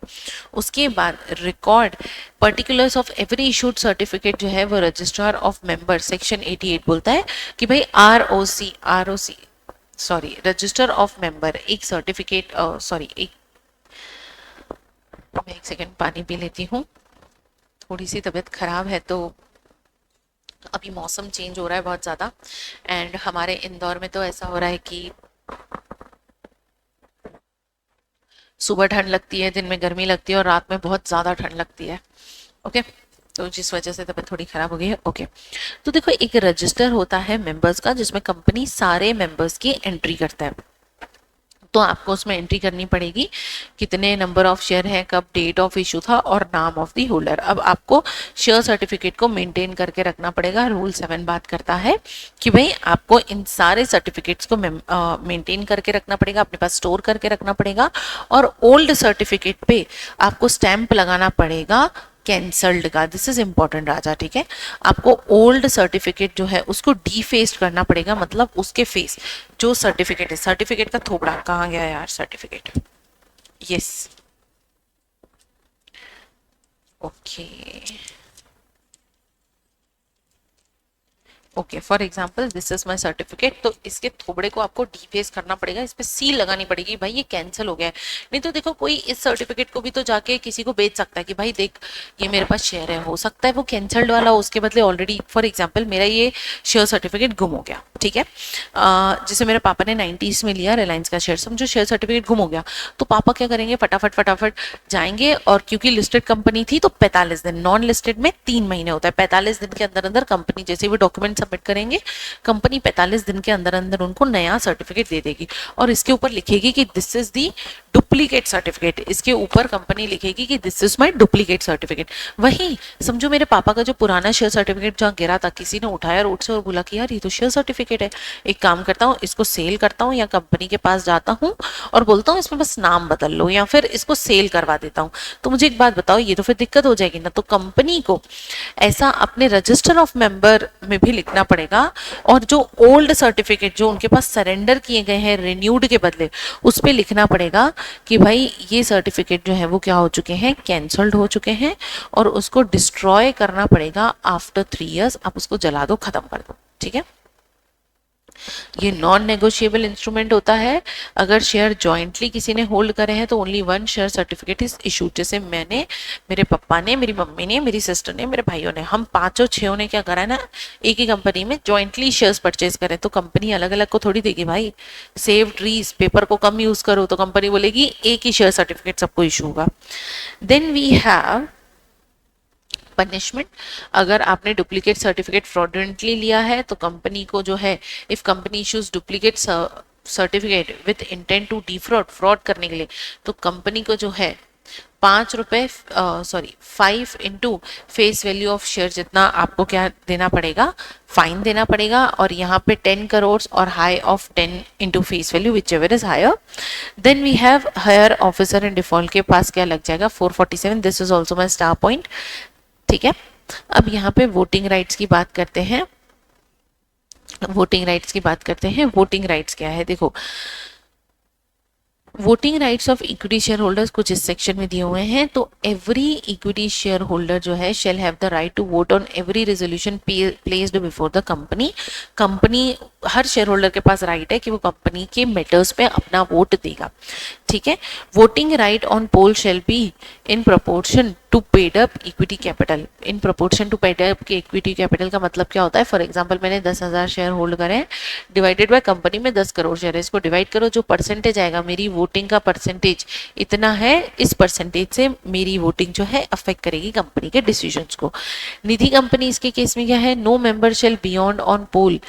उसके बाद record particulars of every issued certificate जो है वो रजिस्ट्रार ऑफ मेंबर सेक्शन 88 बोलता है कि भाई ROC sorry register of member एक सर्टिफिकेट मैं एक सेकेंड पानी पी लेती हूँ, थोड़ी सी तबीयत खराब है, तो अभी मौसम चेंज हो रहा है बहुत ज़्यादा, एंड हमारे इंदौर में तो ऐसा हो रहा है कि सुबह ठंड लगती है, दिन में गर्मी लगती है और रात में बहुत ज़्यादा ठंड लगती है। ओके, तो जिस वजह से तबीयत थोड़ी खराब हो गई है। ओके, तो देखो एक रजिस्टर होता है मेंबर्स का, जिसमें कंपनी सारे मेंबर्स की एंट्री करता है। तो आपको उसमें एंट्री करनी पड़ेगी कितने नंबर ऑफ शेयर हैं, कब डेट ऑफ इशू था और नाम ऑफ द होल्डर। अब आपको शेयर सर्टिफिकेट को मेंटेन करके रखना पड़ेगा। रूल 7 बात करता है कि भाई आपको इन सारे सर्टिफिकेट्स को मेंटेन करके रखना पड़ेगा, अपने पास स्टोर करके रखना पड़ेगा, और ओल्ड सर्टिफिकेट पे आपको स्टैंप लगाना पड़ेगा कैंसल्ड का। दिस इज इंपॉर्टेंट राजा, ठीक है। आपको ओल्ड सर्टिफिकेट जो है उसको डीफेस्ड करना पड़ेगा, मतलब उसके फेस जो सर्टिफिकेट है, सर्टिफिकेट का थोबड़ा कहाँ गया यार, certificate, yes okay okay, for example this is my certificate, तो इसके थोबड़े को आपको डीफेस करना पड़ेगा, इस पे सील लगानी पड़ेगी, भाई ये कैंसिल हो गया है। नहीं तो देखो कोई इस सर्टिफिकेट को भी तो जाके किसी को बेच सकता है कि भाई देख ये मेरे पास शेयर है, हो सकता है वो कैंसल्ड वाला उसके बदले ऑलरेडी, फॉर एग्जाम्पल मेरा ये शेयर सर्टिफिकेट गुम हो गया, ठीक है। जैसे मेरे पापा ने 90s में लिया रिलायंस का शेयर, समझो शेयर सर्टिफिकेट गुम हो गया, तो पापा क्या करेंगे, फटाफट जाएंगे, और क्योंकि लिस्टेड कंपनी थी तो 45 दिन, नॉन लिस्टेड में 3 महीने होता है, 45 दिन के अंदर अंदर कंपनी जैसे भी डॉक्यूमेंट सबमिट करेंगे, कंपनी 45 दिन के अंदर अंदर उनको नया सर्टिफिकेट दे देगी, और इसके ऊपर लिखेगी कि this is the duplicate certificate, इसके ऊपर कंपनी लिखेगी कि this is my duplicate certificate. वही समझो मेरे पापा का जो पुराना शेयर सर्टिफिकेट जहाँ गिरा था, किसी ने उठाया रोड से और बोला कि यार ये तो शेयर सर्टिफिकेट है, एक काम करता हूँ इसको सेल करता हूँ, या कंपनी के पास जाता हूँ और बोलता हूँ इसमें बस नाम बदल लो, या फिर इसको सेल करवा देता हूँ। तो मुझे एक बात बताओ, ये तो फिर दिक्कत हो जाएगी ना। तो कंपनी को ऐसा अपने रजिस्टर ऑफ मेंबर में भी लिखना पड़ेगा, और जो ओल्ड सर्टिफिकेट जो उनके पास सरेंडर किए गए हैं रिन्यूड के बदले, उस पर लिखना पड़ेगा कि भाई ये सर्टिफिकेट जो है वो क्या हो चुके हैं, कैंसल्ड हो चुके हैं, और उसको डिस्ट्रॉय करना पड़ेगा आफ्टर 3 years, आप उसको जला दो, खत्म कर दो, ठीक है। ये नॉन नेगोशिएबल इंस्ट्रूमेंट होता है। अगर शेयर जॉइंटली किसी ने होल्ड करे हैं तो only 1 share certificate is issued. जैसे मैंने, मेरे पापा ने, मेरी मम्मी ने, मेरी सिस्टर ने, मेरे भाइयों ने, हम 5-6 ने क्या करा है ना, एक ही कंपनी में जॉइंटली शेयर्स परचेज करें, तो कंपनी अलग अलग को थोड़ी देगी भाई। सेव ट्रीज, पेपर को कम यूज करो तो कंपनी बोलेगी एक ही शेयर सर्टिफिकेट सबको इशू होगा। Then we have punishment. अगर आपने डुप्लीकेट सर्टिफिकेट फ्रॉडुलेंटली लिया है तो कंपनी को जो है, if company issues duplicate certificate with intent to defraud, fraud करने के लिए, तो कंपनी को जो है 5 रुपए 5 into face value of share जितना आपको क्या देना पड़ेगा, फाइन देना पड़ेगा। और यहाँ पे 10 करोड़ और high of 10 into face value whichever is higher. Then we have higher officer in default के पास क्या लग जाएगा, 447। This is also my star point, ठीक है। अब यहाँ पे वोटिंग राइट्स की बात करते हैं। वोटिंग राइट्स की बात करते हैं। वोटिंग राइट्स क्या है, देखो voting rights of equity share holders कुछ इस सेक्शन में दिए हुए हैं। तो एवरी इक्विटी शेयर होल्डर जो है shall have the right to vote on every resolution placed before the company. Company, हर शेयर होल्डर के पास राइट है कि वो कंपनी के मैटर्स पे अपना वोट देगा, ठीक है। Voting right on poll shall be in proportion to paid up equity capital. In proportion to paid up के इक्विटी कैपिटल का मतलब क्या होता है, फॉर एग्जांपल मैंने 10,000 शेयर होल्ड करे हैं, डिवाइडेड बाय कंपनी में 10 करोड़ शेयर है, इसको डिवाइड करो, जो परसेंटेज आएगा मेरी वोटिंग का परसेंटेज इतना है, इस परसेंटेज से मेरी वोटिंग जो है अफेक्ट करेगी कंपनी के डिसीजंस को। निधि कंपनी इसके केस में क्या है, no member shall beyond on poll,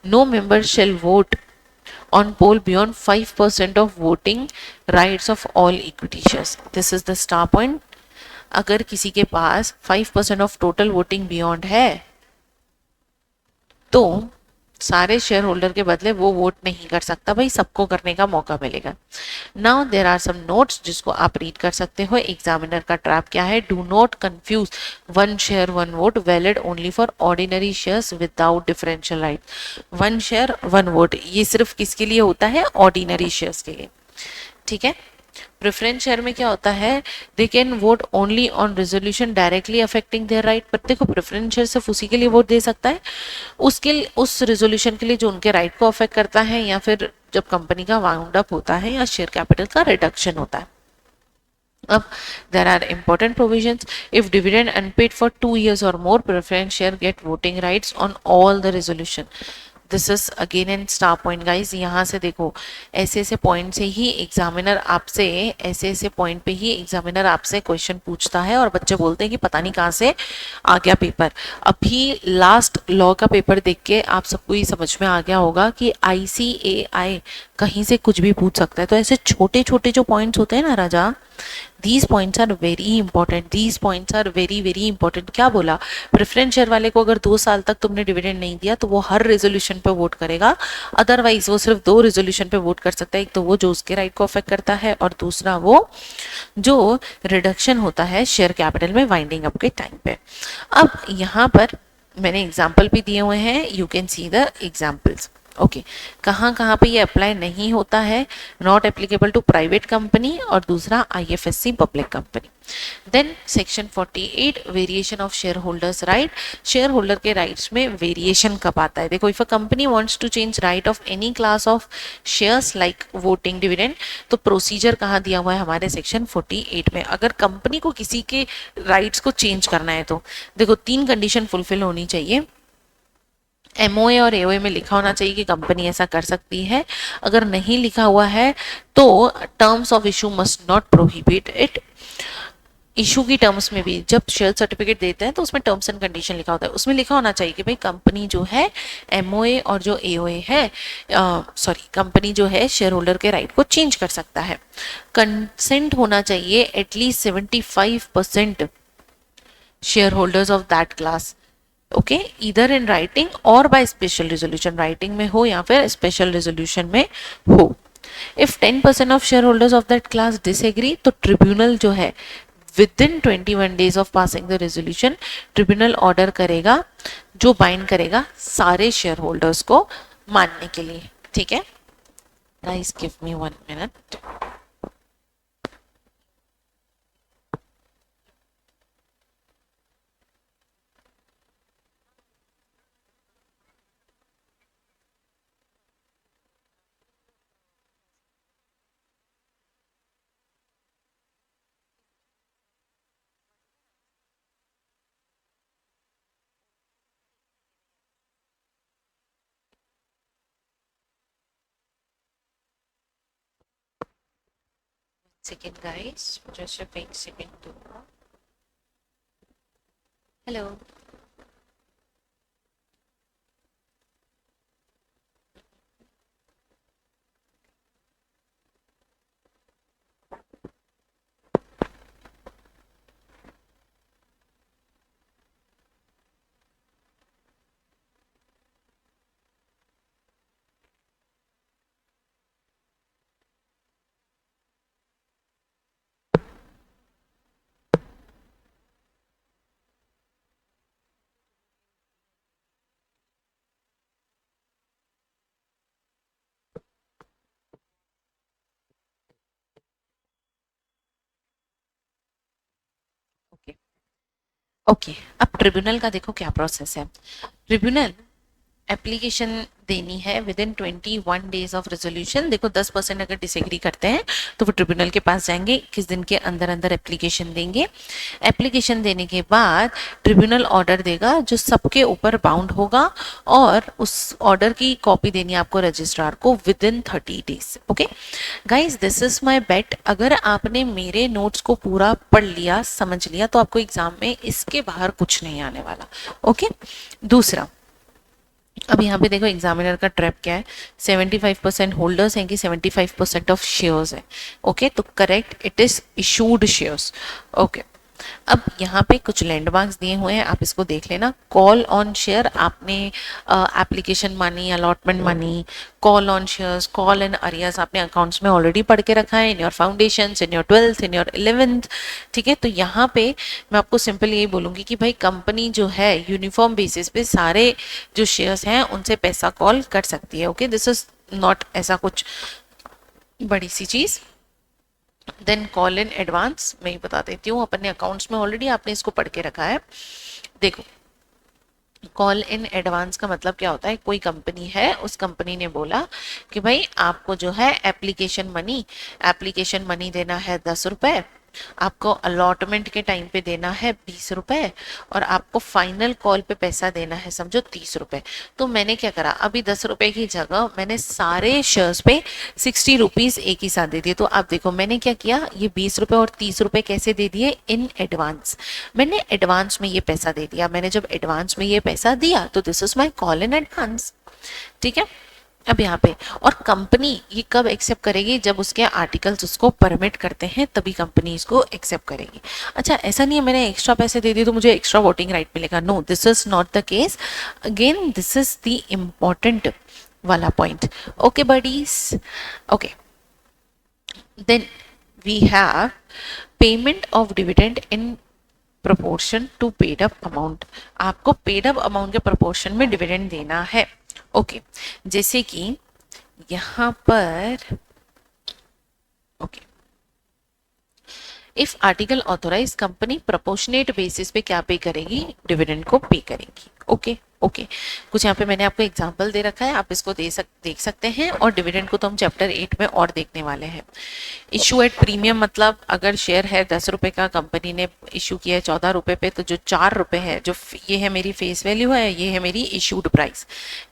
no member shall vote on poll beyond 5% of voting rights of all equity shares. This is the star point. अगर किसी के पास 5% ऑफ टोटल वोटिंग बियॉन्ड है तो सारे शेयर होल्डर के बदले वो vote नहीं कर सकता भाई, सबको करने का मौका मिलेगा। Now there are some notes जिसको आप रीड कर सकते हो। एग्जामिनर का ट्रैप क्या है, do not confuse one share one vote valid only for ordinary shares without differential right. One share one vote ये सिर्फ किसके लिए होता है, ऑर्डिनरी शेयर्स के लिए, ठीक है। प्रेफरेंस शेयर में क्या होता है, they can vote only on resolution directly affecting their right. प्रत्येक को प्रेफरेंस शेयर सिर्फ उसी के लिए वोट दे सकता है उसके उस रेजोल्यूशन के लिए जो उनके राइट को अफेक्ट करता है, या फिर जब कंपनी का वाउंड अप होता है या शेयर कैपिटल का रिडक्शन होता है। अब there are important provisions. If dividend unpaid for 2 years or more, preference share get voting rights on all the resolution. This is again an star point guys. यहाँ से देखो ऐसे ऐसे पॉइंट से ही एग्जामिनर आपसे, ऐसे ऐसे पॉइंट पे ही एग्जामिनर आपसे क्वेश्चन पूछता है और बच्चे बोलते हैं कि पता नहीं कहाँ से आ गया पेपर। अभी लास्ट लॉ का पेपर देख के आप सबको ही समझ में आ गया होगा कि ICAI कहीं से कुछ भी पूछ सकता है। तो ऐसे छोटे छोटे जो पॉइंट्स होते हैं ना राजा, these points are very important, these points are very very important. क्या बोला, प्रेफरेंस शेयर वाले को अगर 2 साल तक तुमने डिविडेंड नहीं दिया तो वो हर रेजोल्यूशन पे वोट करेगा, अदरवाइज वो सिर्फ 2 रेजोल्यूशन पे वोट कर सकता है। एक तो वो जो उसके राइट को अफेक्ट करता है और दूसरा वो जो रिडक्शन होता है शेयर कैपिटल में वाइंडिंग अप के टाइम पे। अब यहाँ पर मैंने एग्जाम्पल भी दिए हुए हैं, you can see the examples. Okay, कहाँ कहाँ पे ये अप्लाई नहीं होता है, not applicable to private company और दूसरा IFSC public company. Then section 48 variation of share holders right. Share holder के राइट्स में वेरिएशन कब आता है, देखो if a company wants to change right of any class of shares like voting dividend, तो procedure कहाँ दिया हुआ है हमारे सेक्शन 48 में। अगर कंपनी को किसी के राइट्स को चेंज करना है तो देखो 3 कंडीशन फुलफिल होनी चाहिए। MOA और AOA में लिखा होना चाहिए कि कंपनी ऐसा कर सकती है। अगर नहीं लिखा हुआ है तो terms of issue must not prohibit it. Issue की टर्म्स में भी जब शेयर सर्टिफिकेट देते हैं तो उसमें टर्म्स एंड कंडीशन लिखा होता है, उसमें लिखा होना चाहिए कि भाई कंपनी जो है MOA और जो AOA है, सॉरी कंपनी जो है शेयर होल्डर के राइट को चेंज कर सकता है। कंसेंट होना चाहिए at least 75% share holders of that class, okay, इधर इन राइटिंग और बाय स्पेशल रेजोल्यूशन, राइटिंग में हो या फिर स्पेशल रेजोल्यूशन में हो। If 10% of share holders of that class disagree, तो ट्रिब्यूनल जो है with in 21 days of passing the resolution tribunal order करेगा जो बाइंड करेगा सारे शेयर होल्डर्स को मानने के लिए, ठीक है। Guys give me 1 minute। Second guys, just a wait second too. Hello. Okay, अब ट्रिब्यूनल का देखो क्या प्रोसेस है। ट्रिब्यूनल एप्लीकेशन देनी है with in 21 days of resolution. देखो 10% अगर डिसएग्री करते हैं तो वो ट्रिब्यूनल के पास जाएंगे, 21 दिन के अंदर अंदर एप्लीकेशन देंगे। एप्लीकेशन देने के बाद ट्रिब्यूनल ऑर्डर देगा जो सबके ऊपर बाउंड होगा, और उस ऑर्डर की कॉपी देनी है आपको रजिस्ट्रार को within 30 days. Okay guys, this is my bet. अगर आपने मेरे नोट्स को पूरा पढ़ लिया, समझ लिया, तो आपको एग्जाम में इसके बाहर कुछ नहीं आने वाला। ओके दूसरा, अब यहाँ पे देखो एग्जामिनर का ट्रैप क्या है, 75% होल्डर्स हैं कि 75% ऑफ शेयर्स है। ओके तो correct, it is issued shares. Okay, अब यहाँ पे कुछ लैंडमार्क्स दिए हुए हैं, आप इसको देख लेना। कॉल ऑन शेयर, आपने application money, allotment money, call on shares, call and arrears आपने अकाउंट्स में ऑलरेडी पढ़ के रखा है in your foundations, in your 12th, in your 11th। ठीक है, तो यहाँ पे मैं आपको सिंपल यही बोलूँगी कि भाई कंपनी जो है यूनिफॉर्म बेसिस पे सारे जो शेयर्स हैं उनसे पैसा कॉल कर सकती है। ओके, दिस इज नॉट ऐसा कुछ बड़ी सी चीज़। देन कॉल इन एडवांस, मैं ही बता देती हूँ, अपने अकाउंट्स में ऑलरेडी आपने इसको पढ़ के रखा है। देखो कॉल इन एडवांस का मतलब क्या होता है, कोई कंपनी है, उस कंपनी ने बोला कि भाई आपको जो है एप्लीकेशन मनी देना है 10 रुपए, आपको अलॉटमेंट के टाइम पे देना है 20 रुपए, और आपको फाइनल कॉल पे पैसा देना है समझो 30 रुपए। तो मैंने क्या करा, अभी 10 रुपए की जगह मैंने सारे शेयर्स पे 60 रुपीज एक ही साथ दे दिए। तो आप देखो मैंने क्या किया, ये 20 रुपए और 30 रुपए कैसे दे दिए, इन एडवांस। मैंने एडवांस में ये पैसा दे दिया। मैंने जब एडवांस में ये पैसा दिया तो this is my call in advance. ठीक है, अब यहाँ पे, और कंपनी ये कब एक्सेप्ट करेगी, जब उसके आर्टिकल्स उसको परमिट करते हैं तभी कंपनी इसको एक्सेप्ट करेगी। अच्छा, ऐसा नहीं है मैंने एक्स्ट्रा पैसे दे दिए तो मुझे एक्स्ट्रा वोटिंग राइट मिलेगा। No, this is not the case. Again this is the important वाला point. Okay buddies, okay then we have payment of dividend in proportion to paid up amount. आपको paid up amount के proportion में dividend देना है। Okay जैसे कि यहां पर, okay, if article authorise company proportionate basis पे क्या पे करेगी, डिविडेंड को पे करेगी। ओके ओके, कुछ यहाँ पे मैंने आपको एग्जांपल दे रखा है, आप इसको देख सकते हैं, और डिविडेंड को तो हम चैप्टर 8 में और देखने वाले हैं। इशू एट प्रीमियम, मतलब अगर शेयर है 10 रुपए का, कंपनी ने इशू किया है 14 रुपए पे, तो जो 4 रुपए है, जो ये है मेरी फेस वैल्यू है, ये है मेरी इशूड प्राइस।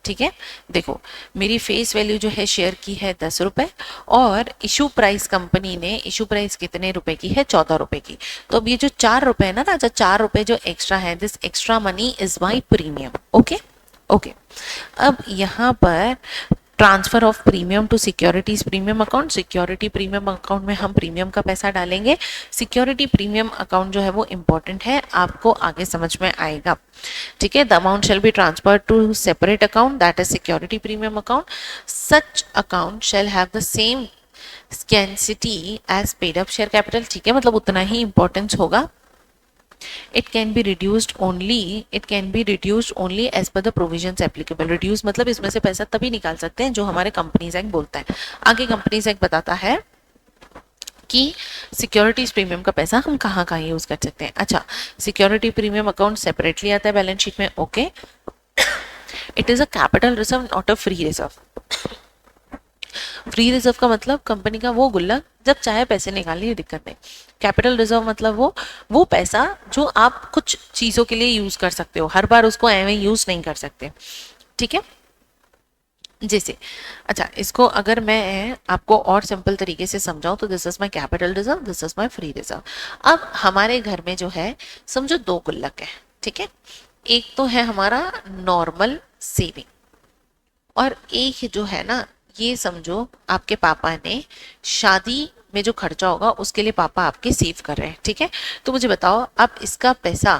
ठीक है, देखो मेरी फेस वैल्यू जो है शेयर की है 10 रुपए, और इशू प्राइस कंपनी ने, इशू प्राइस कितने रुपए की है, 14 रुपए की। तो अब ये जो 4 रुपए है ना राजा, 4 रुपए जो एक्स्ट्रा है, this extra money is my premium. Okay okay, अब यहाँ पर transfer of premium to securities premium account. Security premium account में हम प्रीमियम का पैसा डालेंगे। सिक्योरिटी प्रीमियम अकाउंट जो है वो इंपॉर्टेंट है, आपको आगे समझ में आएगा। ठीक है, the amount shall be transfer to separate account, that is security premium account. Such account shall have the same sanctity as paid up share capital. ठीक है, मतलब उतना ही इंपॉर्टेंस होगा। it can be reduced only as per the provisions applicable। reduce मतलब इसमें से पैसा तभी निकाल सकते हैं जो हमारे कंपनीज एक्ट बोलता है। आगे कंपनीज एक्ट बताता है कि सिक्योरिटीज प्रीमियम का पैसा हम कहाँ कहाँ यूज कर सकते हैं। अच्छा, सिक्योरिटी प्रीमियम अकाउंट सेपरेटली आता है बैलेंस शीट में। Okay, it is a capital reserve, not a free reserve. Free reserve का मतलब कंपनी का वो गुल्लक जब चाहे पैसे निकालने की दिक्कत नहीं। कैपिटल रिजर्व मतलब वो पैसा जो आप कुछ चीजों के लिए यूज कर सकते हो, हर बार उसको एवं यूज नहीं कर सकते। ठीक है, जैसे, अच्छा इसको अगर मैं आपको और सिंपल तरीके से समझाऊं तो this is my capital reserve, this is my free reserve. अब हमारे घर में जो है समझो 2 गुल्लक है। ठीक है, एक तो है हमारा नॉर्मल सेविंग, और एक जो है ना, ये समझो आपके पापा ने शादी में जो खर्चा होगा उसके लिए पापा आपके सेव कर रहे हैं। ठीक है, तो मुझे बताओ, आप इसका पैसा,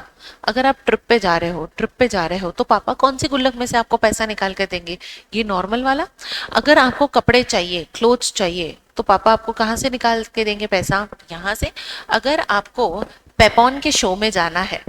अगर आप ट्रिप पे जा रहे हो तो पापा कौन सी गुल्लक में से आपको पैसा निकाल कर देंगे, ये नॉर्मल वाला। अगर आपको कपड़े चाहिए, क्लोथ्स चाहिए, तो पापा आपको कहाँ से निकाल के देंगे पैसा, यहाँ से। अगर आपको पेपॉन के शो में जाना है,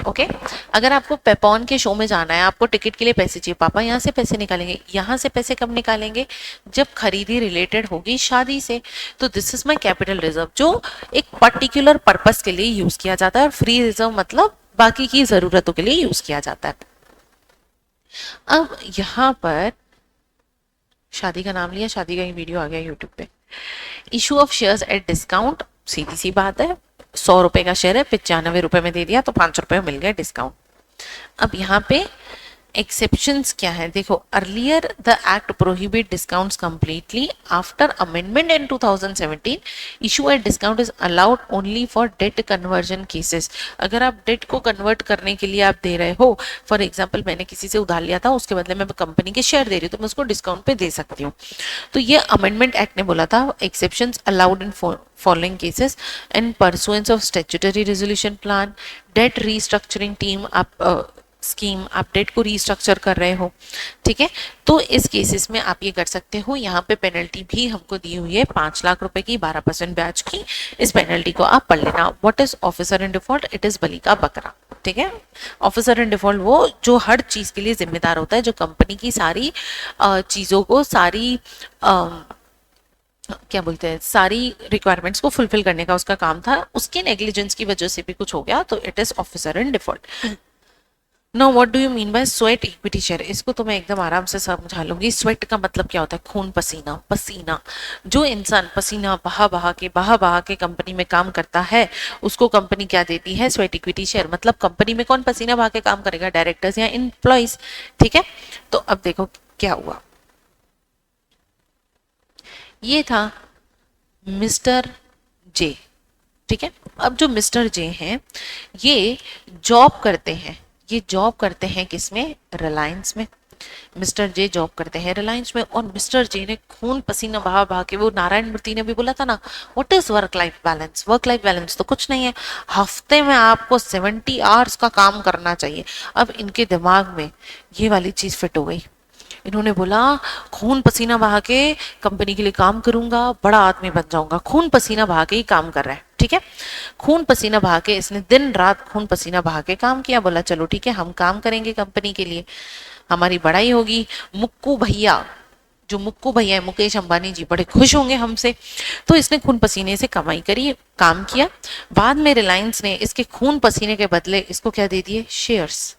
ओके, अगर आपको पेपॉन के शो में जाना है, आपको टिकट के लिए पैसे चाहिए, पापा यहाँ से पैसे निकालेंगे। यहाँ से पैसे कब निकालेंगे, जब खरीदी रिलेटेड होगी शादी से। तो this is my capital reserve, जो एक पर्टिकुलर पर्पस के लिए यूज किया जाता है। और फ्री रिजर्व मतलब बाकी की जरूरतों के लिए यूज किया जाता है। अब यहाँ पर शादी का नाम लिया, शादी का ही वीडियो आ गया यूट्यूब पे। Issue of shares at discount, सीधी सी बात है, 100 रुपए का शेयर है, 95 रुपए में दे दिया तो 5 रुपए मिल गए डिस्काउंट। अब यहाँ पे एक्सेप्शंस क्या है देखो, earlier the act prohibit discounts completely, after amendment in 2017 issue at discount is allowed only for debt conversion cases. अगर आप डेट को कन्वर्ट करने के लिए आप दे रहे हो, फॉर एग्जांपल मैंने किसी से उधार लिया था, उसके बदले में कंपनी के शेयर दे रही हूँ, तो मैं उसको डिस्काउंट पे दे सकती हूँ। तो ये अमेंडमेंट एक्ट ने बोला था exceptions allowed in following cases in pursuance of statutory resolution plan, debt restructuring team, आप स्कीम, आप डेट को रीस्ट्रक्चर कर रहे हो, ठीक है, तो इस केसेस में आप ये कर सकते हो। यहाँ पे पेनल्टी भी हमको दी हुई है 5 लाख रुपए की, 12% ब्याज की। इस पेनल्टी को आप पढ़ लेना। What is officer in default? It is बलि का बकरा, ठीक है। ऑफिसर इन डिफॉल्ट वो जो हर चीज के लिए जिम्मेदार होता है, जो कंपनी की सारी चीजों को, सारी क्या बोलते हैं, सारी रिक्वायरमेंट्स को फुलफिल करने का उसका काम था, उसके नेग्लिजेंस की वजह से भी कुछ हो गया तो it is officer in default. Know what do you mean bye sweat equity share? इसको तो मैं एकदम आराम से समझा लूंगी। स्वेट का मतलब क्या होता है? खून पसीना। पसीना, जो इंसान पसीना बहा के कंपनी में काम करता है, उसको कंपनी क्या देती है? Sweat equity share. मतलब कंपनी में कौन पसीना बहा के काम करेगा? डायरेक्टर्स या एम्प्लॉइज, ठीक है। तो अब देखो क्या हुआ, ये था मिस्टर जे, ठीक है। अब जो मिस्टर जे हैं, ये जॉब करते हैं, ये जॉब करते हैं किसमें? रिलायंस में। मिस्टर जे जॉब करते हैं रिलायंस में, और मिस्टर जे ने खून पसीना बहा बहा के, वो नारायण मूर्ति ने भी बोला था ना, what is work life balance? Work life balance तो कुछ नहीं है, हफ्ते में आपको 70 आवर्स का काम करना चाहिए। अब इनके दिमाग में ये वाली चीज फिट हो गई। इन्होंने बोला खून पसीना बहा के कंपनी के लिए काम करूंगा, बड़ा आदमी बन जाऊंगा। खून पसीना बहा के ही काम कर रहा है, ठीक है। खून पसीना बहा के इसने दिन रात खून पसीना बहा के काम किया। बोला चलो ठीक है, हम काम करेंगे कंपनी के लिए, हमारी बड़ाई होगी। मुक्कू भैया, जो मुक्कू भैया है मुकेश अंबानी जी, बड़े खुश होंगे हमसे। तो इसने खून पसीने से कमाई करी, काम किया। बाद में रिलायंस ने इसके खून पसीने के बदले इसको क्या दे दिए? शेयर्स।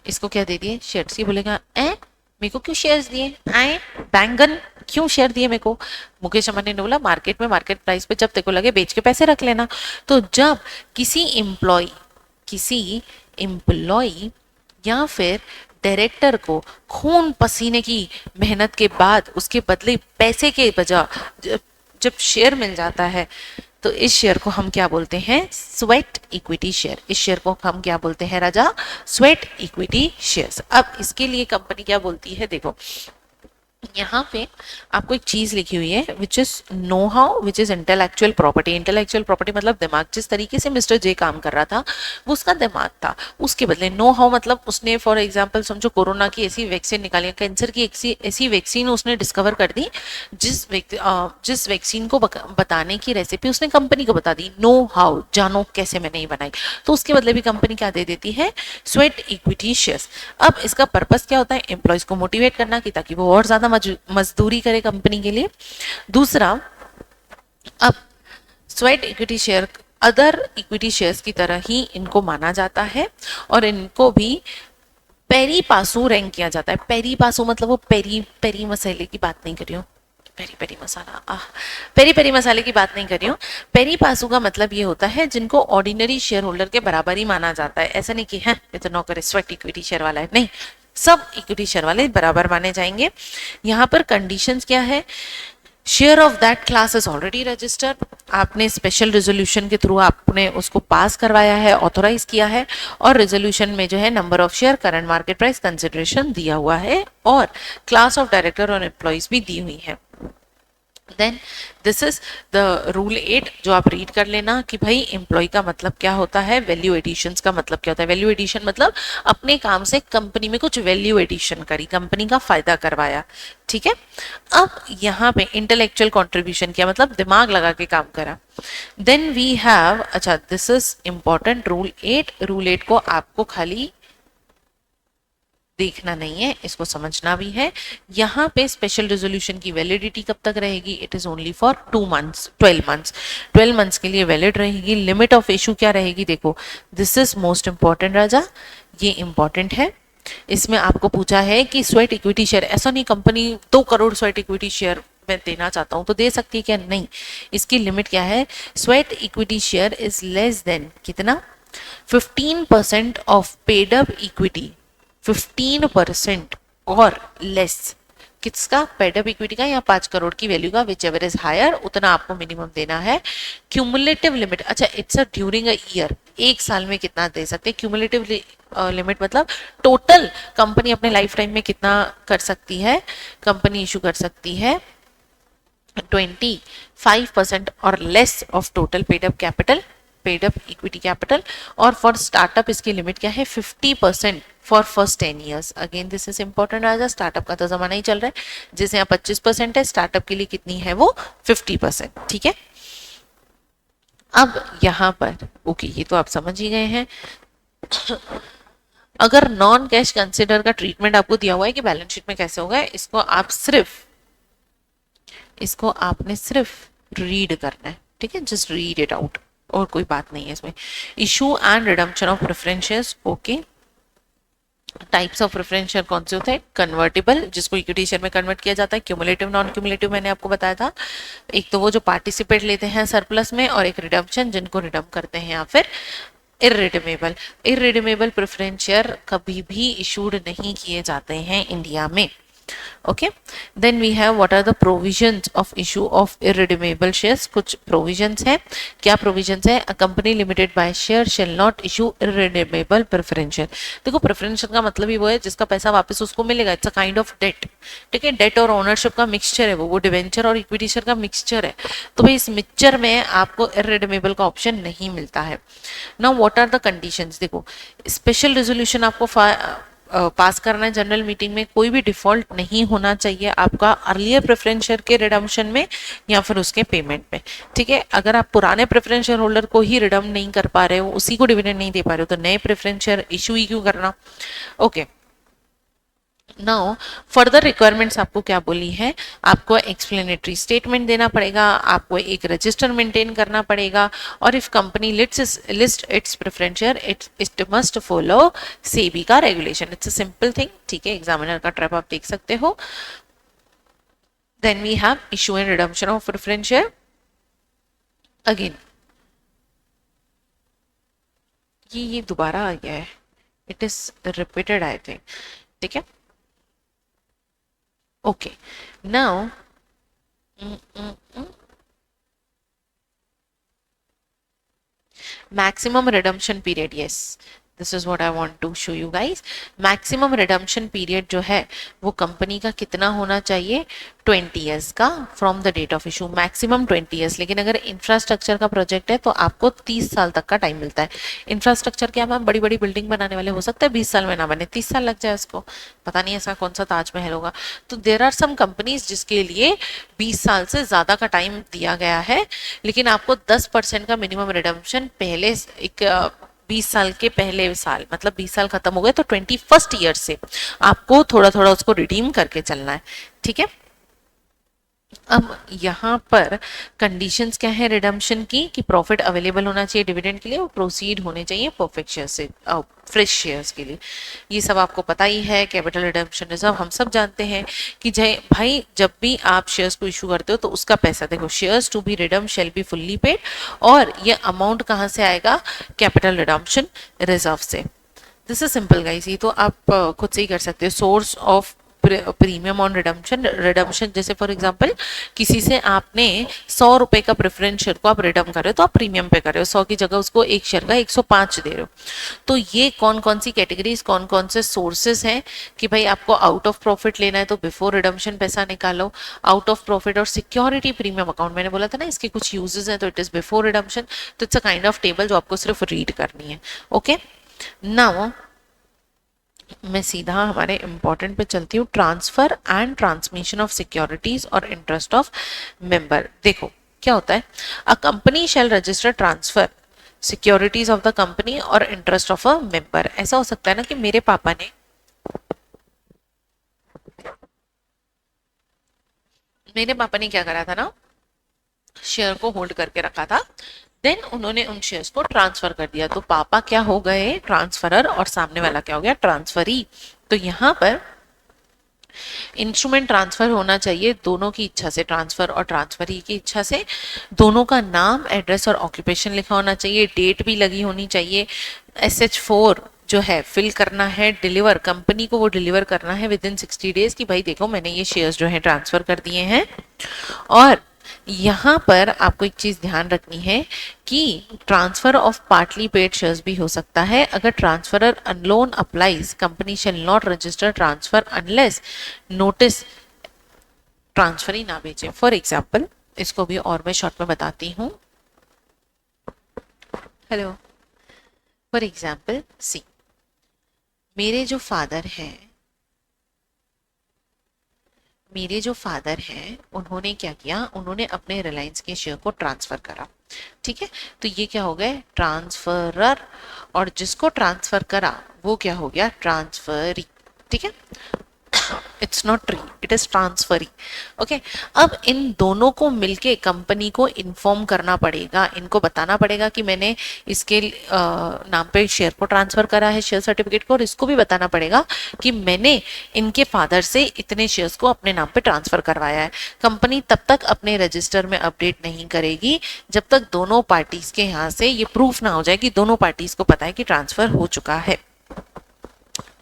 इसको क्या दे दिए? शेयर्स। ये बोलेगा मेरे को क्यों शेयर्स दिए? आए बैंगन, क्यों शेयर दिए मेरे को? मुकेश अंबानी ने बोला मार्केट में, मार्केट प्राइस पे जब तेरे को लगे बेच के पैसे रख लेना। तो जब किसी एम्प्लॉय या फिर डायरेक्टर को खून पसीने की मेहनत के बाद उसके बदले पैसे के बजाय जब शेयर मिल जाता है, तो इस शेयर को हम क्या बोलते हैं? Sweat equity share. इस शेयर को हम क्या बोलते हैं राजा? Sweat equity shares. अब इसके लिए कंपनी क्या बोलती है? देखो यहाँ पे आपको एक चीज लिखी हुई है, which is know how, which is intellectual property. Intellectual property मतलब दिमाग। जिस तरीके से मिस्टर जे काम कर रहा था वो उसका दिमाग था, उसके बदले नो हाउ मतलब उसने फॉर एग्जांपल समझो कोरोना की ऐसी वैक्सीन निकाली, कैंसर की ऐसी वैक्सीन उसने डिस्कवर कर दी, जिस वैक्सीन को बताने की रेसिपी उसने कंपनी को बता दी। नो हाउ, जानो कैसे मैंने ये बनाई, तो उसके बदले भी कंपनी क्या दे देती है? Sweat equity shares. अब इसका पर्पस क्या होता है? एम्प्लॉयज को मोटिवेट करना कि ताकि वो और ज्यादा मजदूरी करे कंपनी के लिए। दूसरा, अब sweat equity share other equity shares की तरह ही इनको माना जाता है, और इनको भी पेरी पासू रैंक किया जाता है। पेरी पासू मतलब वो पेरी मसाले की बात नहीं कर रही हूँ, पेरी मसाला, पेरी मसाले की बात नहीं कर रही हूँ। पेरी पासू का मतलब ये होता है जिनको ऑर्डिनरी शेयर होल्डर के बराबर ही माना जाता है। ऐसा नहीं कि है ये तो नौकर स्वेट इक्विटी शेयर वाला है, नहीं, सब इक्विटी शेयर वाले बराबर माने जाएंगे। यहाँ पर कंडीशंस क्या है? Share of that class is already registered, आपने स्पेशल रेजोल्यूशन के थ्रू आपने उसको पास करवाया है, ऑथोराइज किया है, और रेजोल्यूशन में जो है number of share, current market price, consideration दिया हुआ है, और क्लास ऑफ डायरेक्टर और एम्प्लॉइज भी दी हुई है। Then this is the rule 8 जो आप रीड कर लेना कि भाई एम्प्लॉय का मतलब क्या होता है, वैल्यू एडिशन का मतलब क्या होता है। वैल्यू एडिशन मतलब अपने काम से कंपनी में कुछ वैल्यू एडिशन करी, कंपनी का फायदा करवाया, ठीक है। अब यहाँ पे इंटेलेक्चुअल कॉन्ट्रीब्यूशन किया मतलब दिमाग लगा के काम करा। देन वी हैव, अच्छा this is important, rule 8। Rule 8 को आपको खाली देखना नहीं है, इसको समझना भी है। यहाँ पे स्पेशल रेजोल्यूशन की वैलिडिटी कब तक रहेगी? It is only for 2 months, 12 months, 12 months के लिए वैलिड रहेगी। लिमिट ऑफ इशू क्या रहेगी? देखो, दिस इज मोस्ट इंपॉर्टेंट राजा, ये इंपॉर्टेंट है। इसमें आपको पूछा है कि स्वेट इक्विटी शेयर, ऐसा नहीं company 2 crore sweat equity share मैं देना चाहता हूं तो दे सकती है क्या? नहीं, इसकी लिमिट क्या है? Sweat equity share is less than कितना? 15% ऑफ पेड अप इक्विटी, 15% और लेस किसका? पेड अप इक्विटी का या 5 करोड़ की वैल्यू का, विच एवर इज हायर, उतना आपको मिनिमम देना है। क्यूमुलेटिव लिमिट, अच्छा it's a during a year, एक साल में कितना दे सकते हैं? क्यूमुलेटिव लिमिट मतलब टोटल कंपनी अपने लाइफ टाइम में कितना कर सकती है, कंपनी इशू कर सकती है? 25% और less of total paid up capital, paid up equity capital. और फॉर स्टार्टअप इसकी लिमिट क्या है? 50% for first 10 years. Again this is important Raja, startup का तो जमाना ही चल रहा है, जैसे यहाँ 25% है, स्टार्टअप के लिए कितनी है वो? 50%। ठीक है, अब यहाँ पर ओके, ये तो आप समझ ही गए हैं। अगर नॉन कैश कंसिडर का ट्रीटमेंट आपको दिया हुआ है कि बैलेंस शीट में कैसे होगा, इसको आपने सिर्फ रीड करना है। ठीक है, जस्ट रीड इट आउट, और कोई बात नहीं है इसमें। Issue and redemption of preference shares, okay. Types of preference share कौन से होते हैं? कन्वर्टिबल, जिसको इक्विटी शेयर में कन्वर्ट किया जाता है। क्यूमुलेटिव, नॉन क्यूमुलेटिव मैंने आपको बताया था। एक तो वो जो पार्टिसिपेट लेते हैं सरप्लस में, और एक रिडम्पशन, जिनको रिडम करते हैं, या फिर इररिडीमेबल। इररिडीमेबल प्रेफरेंस शेयर कभी भी इशूड नहीं किए जाते हैं इंडिया में। Okay, then we have what are the provisions of issue of irredeemable shares? कुछ provisions है। क्या provisions है? A company limited by share shall not issue irredeemable preference share। देखो preference share का मतलब ही वो है जिसका पैसा वापस उसको मिलेगा। It's a kind of debt। ठीक है, debt और ownership का mixture है वो डिवेंचर और इक्विटी शेयर का mixture है। तो भाई इस मिक्सचर में आपको irredeemable का ऑप्शन नहीं मिलता है। Now what are the conditions? देखो, स्पेशल रेजोल्यूशन आपको पास करना है जनरल मीटिंग में, कोई भी डिफॉल्ट नहीं होना चाहिए आपका अर्लियर प्रेफरेंस शेयर के रिडम्पशन में या फिर उसके पेमेंट में। ठीक है, अगर आप पुराने प्रेफरेंस शेयर होल्डर को ही रिडम नहीं कर पा रहे हो, उसी को डिविडेंड नहीं दे पा रहे हो, तो नए प्रेफरेंस शेयर इशू ही क्यों करना? ओके, नाउ फर्दर रिक्वायरमेंट्स आपको क्या बोली है? आपको एक्सप्लेनेटरी स्टेटमेंट देना पड़ेगा, आपको एक रजिस्टर मेंटेन करना पड़ेगा, और if company list its preference share it must follow SEBI का regulation. It's a simple thing. ठीक है, एग्जामिनर का ट्रैप आप देख सकते हो। Then we have issue and redemption of preference share. Again ये दोबारा आ गया है, it is repeated I think. ठीक है, okay, now maximum redemption period, yes, this is what I want to show you guys। maximum redemption period जो है वो कंपनी का कितना होना चाहिए? 20 years का from the date of issue, maximum 20 years। लेकिन अगर इंफ्रास्ट्रक्चर का प्रोजेक्ट है तो आपको 30 साल तक का टाइम मिलता है। इंफ्रास्ट्रक्चर क्या मैम? बड़ी बड़ी बिल्डिंग बनाने वाले, हो सकता है 20 साल में ना बने, 30 साल लग जाए उसको, पता नहीं ऐसा कौन सा ताजमहल होगा। तो देर आर सम कंपनीज जिसके लिए 20 साल से ज्यादा का टाइम दिया गया है, लेकिन आपको 10% का मिनिमम रिडम्पशन पहले एक 20 साल के पहले साल, मतलब 20 साल खत्म हो गए तो 21st ईयर से आपको थोड़ा थोड़ा उसको रिडीम करके चलना है। ठीक है, अब यहाँ पर कंडीशंस क्या है रिडम्पशन की? कि प्रॉफिट अवेलेबल होना चाहिए डिविडेंड के लिए, और प्रोसीड होने चाहिए परफेक्ट शेयर से, फ्रेश शेयर्स के लिए। ये सब आपको पता ही है। कैपिटल रिडम्पशन रिजर्व हम सब जानते हैं कि भाई जब भी आप शेयर्स को इशू करते हो तो उसका पैसा, देखो, shares to be redeem shall be fully paid, और ये अमाउंट कहाँ से आएगा? कैपिटल रिडम्पशन रिजर्व से। दिस इज सिंपल गाइस, ये तो आप खुद से ही कर सकते हो। Source of premium on redemption, redemption जैसे फॉर एग्जांपल किसी से आपने 100 रुपए का प्रेफरेंस शेयर को आप रिडम कर रहे हो तो आप प्रीमियम पे कर रहे हो, 100 की जगह उसको एक शेयर का 105 दे रहे हो। तो ये कौन कौन सी कैटेगरीज, कौन कौन से सोर्सेस हैं कि भाई आपको आउट ऑफ प्रॉफिट लेना है तो बिफोर रिडम्पशन पैसा निकालो, आउट ऑफ प्रॉफिट और सिक्योरिटी प्रीमियम अकाउंट, मैंने बोला था ना इसके कुछ यूजेस हैं, तो इट इज बिफोर रिडम्पशन। तो it's a kind of table जो आपको सिर्फ रीड करनी है। ओके, नाउ मैं सीधा हमारे इंपॉर्टेंट पे चलती हूँ, transfer and transmission of securities और इंटरेस्ट ऑफ मेंबर। देखो क्या होता है, a company shall register transfer securities of the company और इंटरेस्ट ऑफ अ मेंबर। ऐसा हो सकता है ना कि मेरे पापा ने मेरे पापा ने क्या करा था ना, शेयर को होल्ड करके रखा था, देन उन्होंने उन शेयर्स को ट्रांसफर कर दिया, तो पापा क्या हो गए, ट्रांसफरर, और सामने वाला क्या हो गया, ट्रांसफरी। तो यहाँ पर इंस्ट्रूमेंट ट्रांसफर होना चाहिए दोनों की इच्छा से, ट्रांसफर और ट्रांसफरी की इच्छा से। दोनों का नाम, एड्रेस और ऑक्यूपेशन लिखा होना चाहिए, डेट भी लगी होनी चाहिए। SH4 जो है फिल करना है, डिलीवर कंपनी को वो डिलीवर करना है विद इन 60 डेज कि भाई देखो मैंने ये शेयर्स जो है ट्रांसफर कर दिए हैं। और यहाँ पर आपको एक चीज ध्यान रखनी है कि transfer of partly paid shares भी हो सकता है। अगर transferor alone applies, company shall not register transfer unless notice transferee ना भेजे। फॉर एग्जाम्पल, इसको भी और मैं शॉर्ट में बताती हूँ। हेलो, फॉर एग्जाम्पल सी, मेरे जो फादर हैं, उन्होंने क्या किया, उन्होंने अपने रिलायंस के शेयर को ट्रांसफर करा। ठीक है, तो ये क्या हो गए, ट्रांसफरर, और जिसको ट्रांसफर करा वो क्या हो गया, ट्रांसफरी। ठीक है, it's not tree, it is transferee. Okay, अब इन दोनों को मिलके कंपनी को इन्फॉर्म करना पड़ेगा, इनको बताना पड़ेगा कि मैंने इसके नाम पे शेयर को ट्रांसफर करा है, शेयर सर्टिफिकेट को, और इसको भी बताना पड़ेगा कि मैंने इनके फादर से इतने शेयर्स को अपने नाम पे ट्रांसफर करवाया है। कंपनी तब तक अपने रजिस्टर में अपडेट नहीं करेगी जब तक दोनों पार्टीज के यहाँ से ये प्रूफ ना हो जाए कि दोनों पार्टीज को पता है कि ट्रांसफर हो चुका है।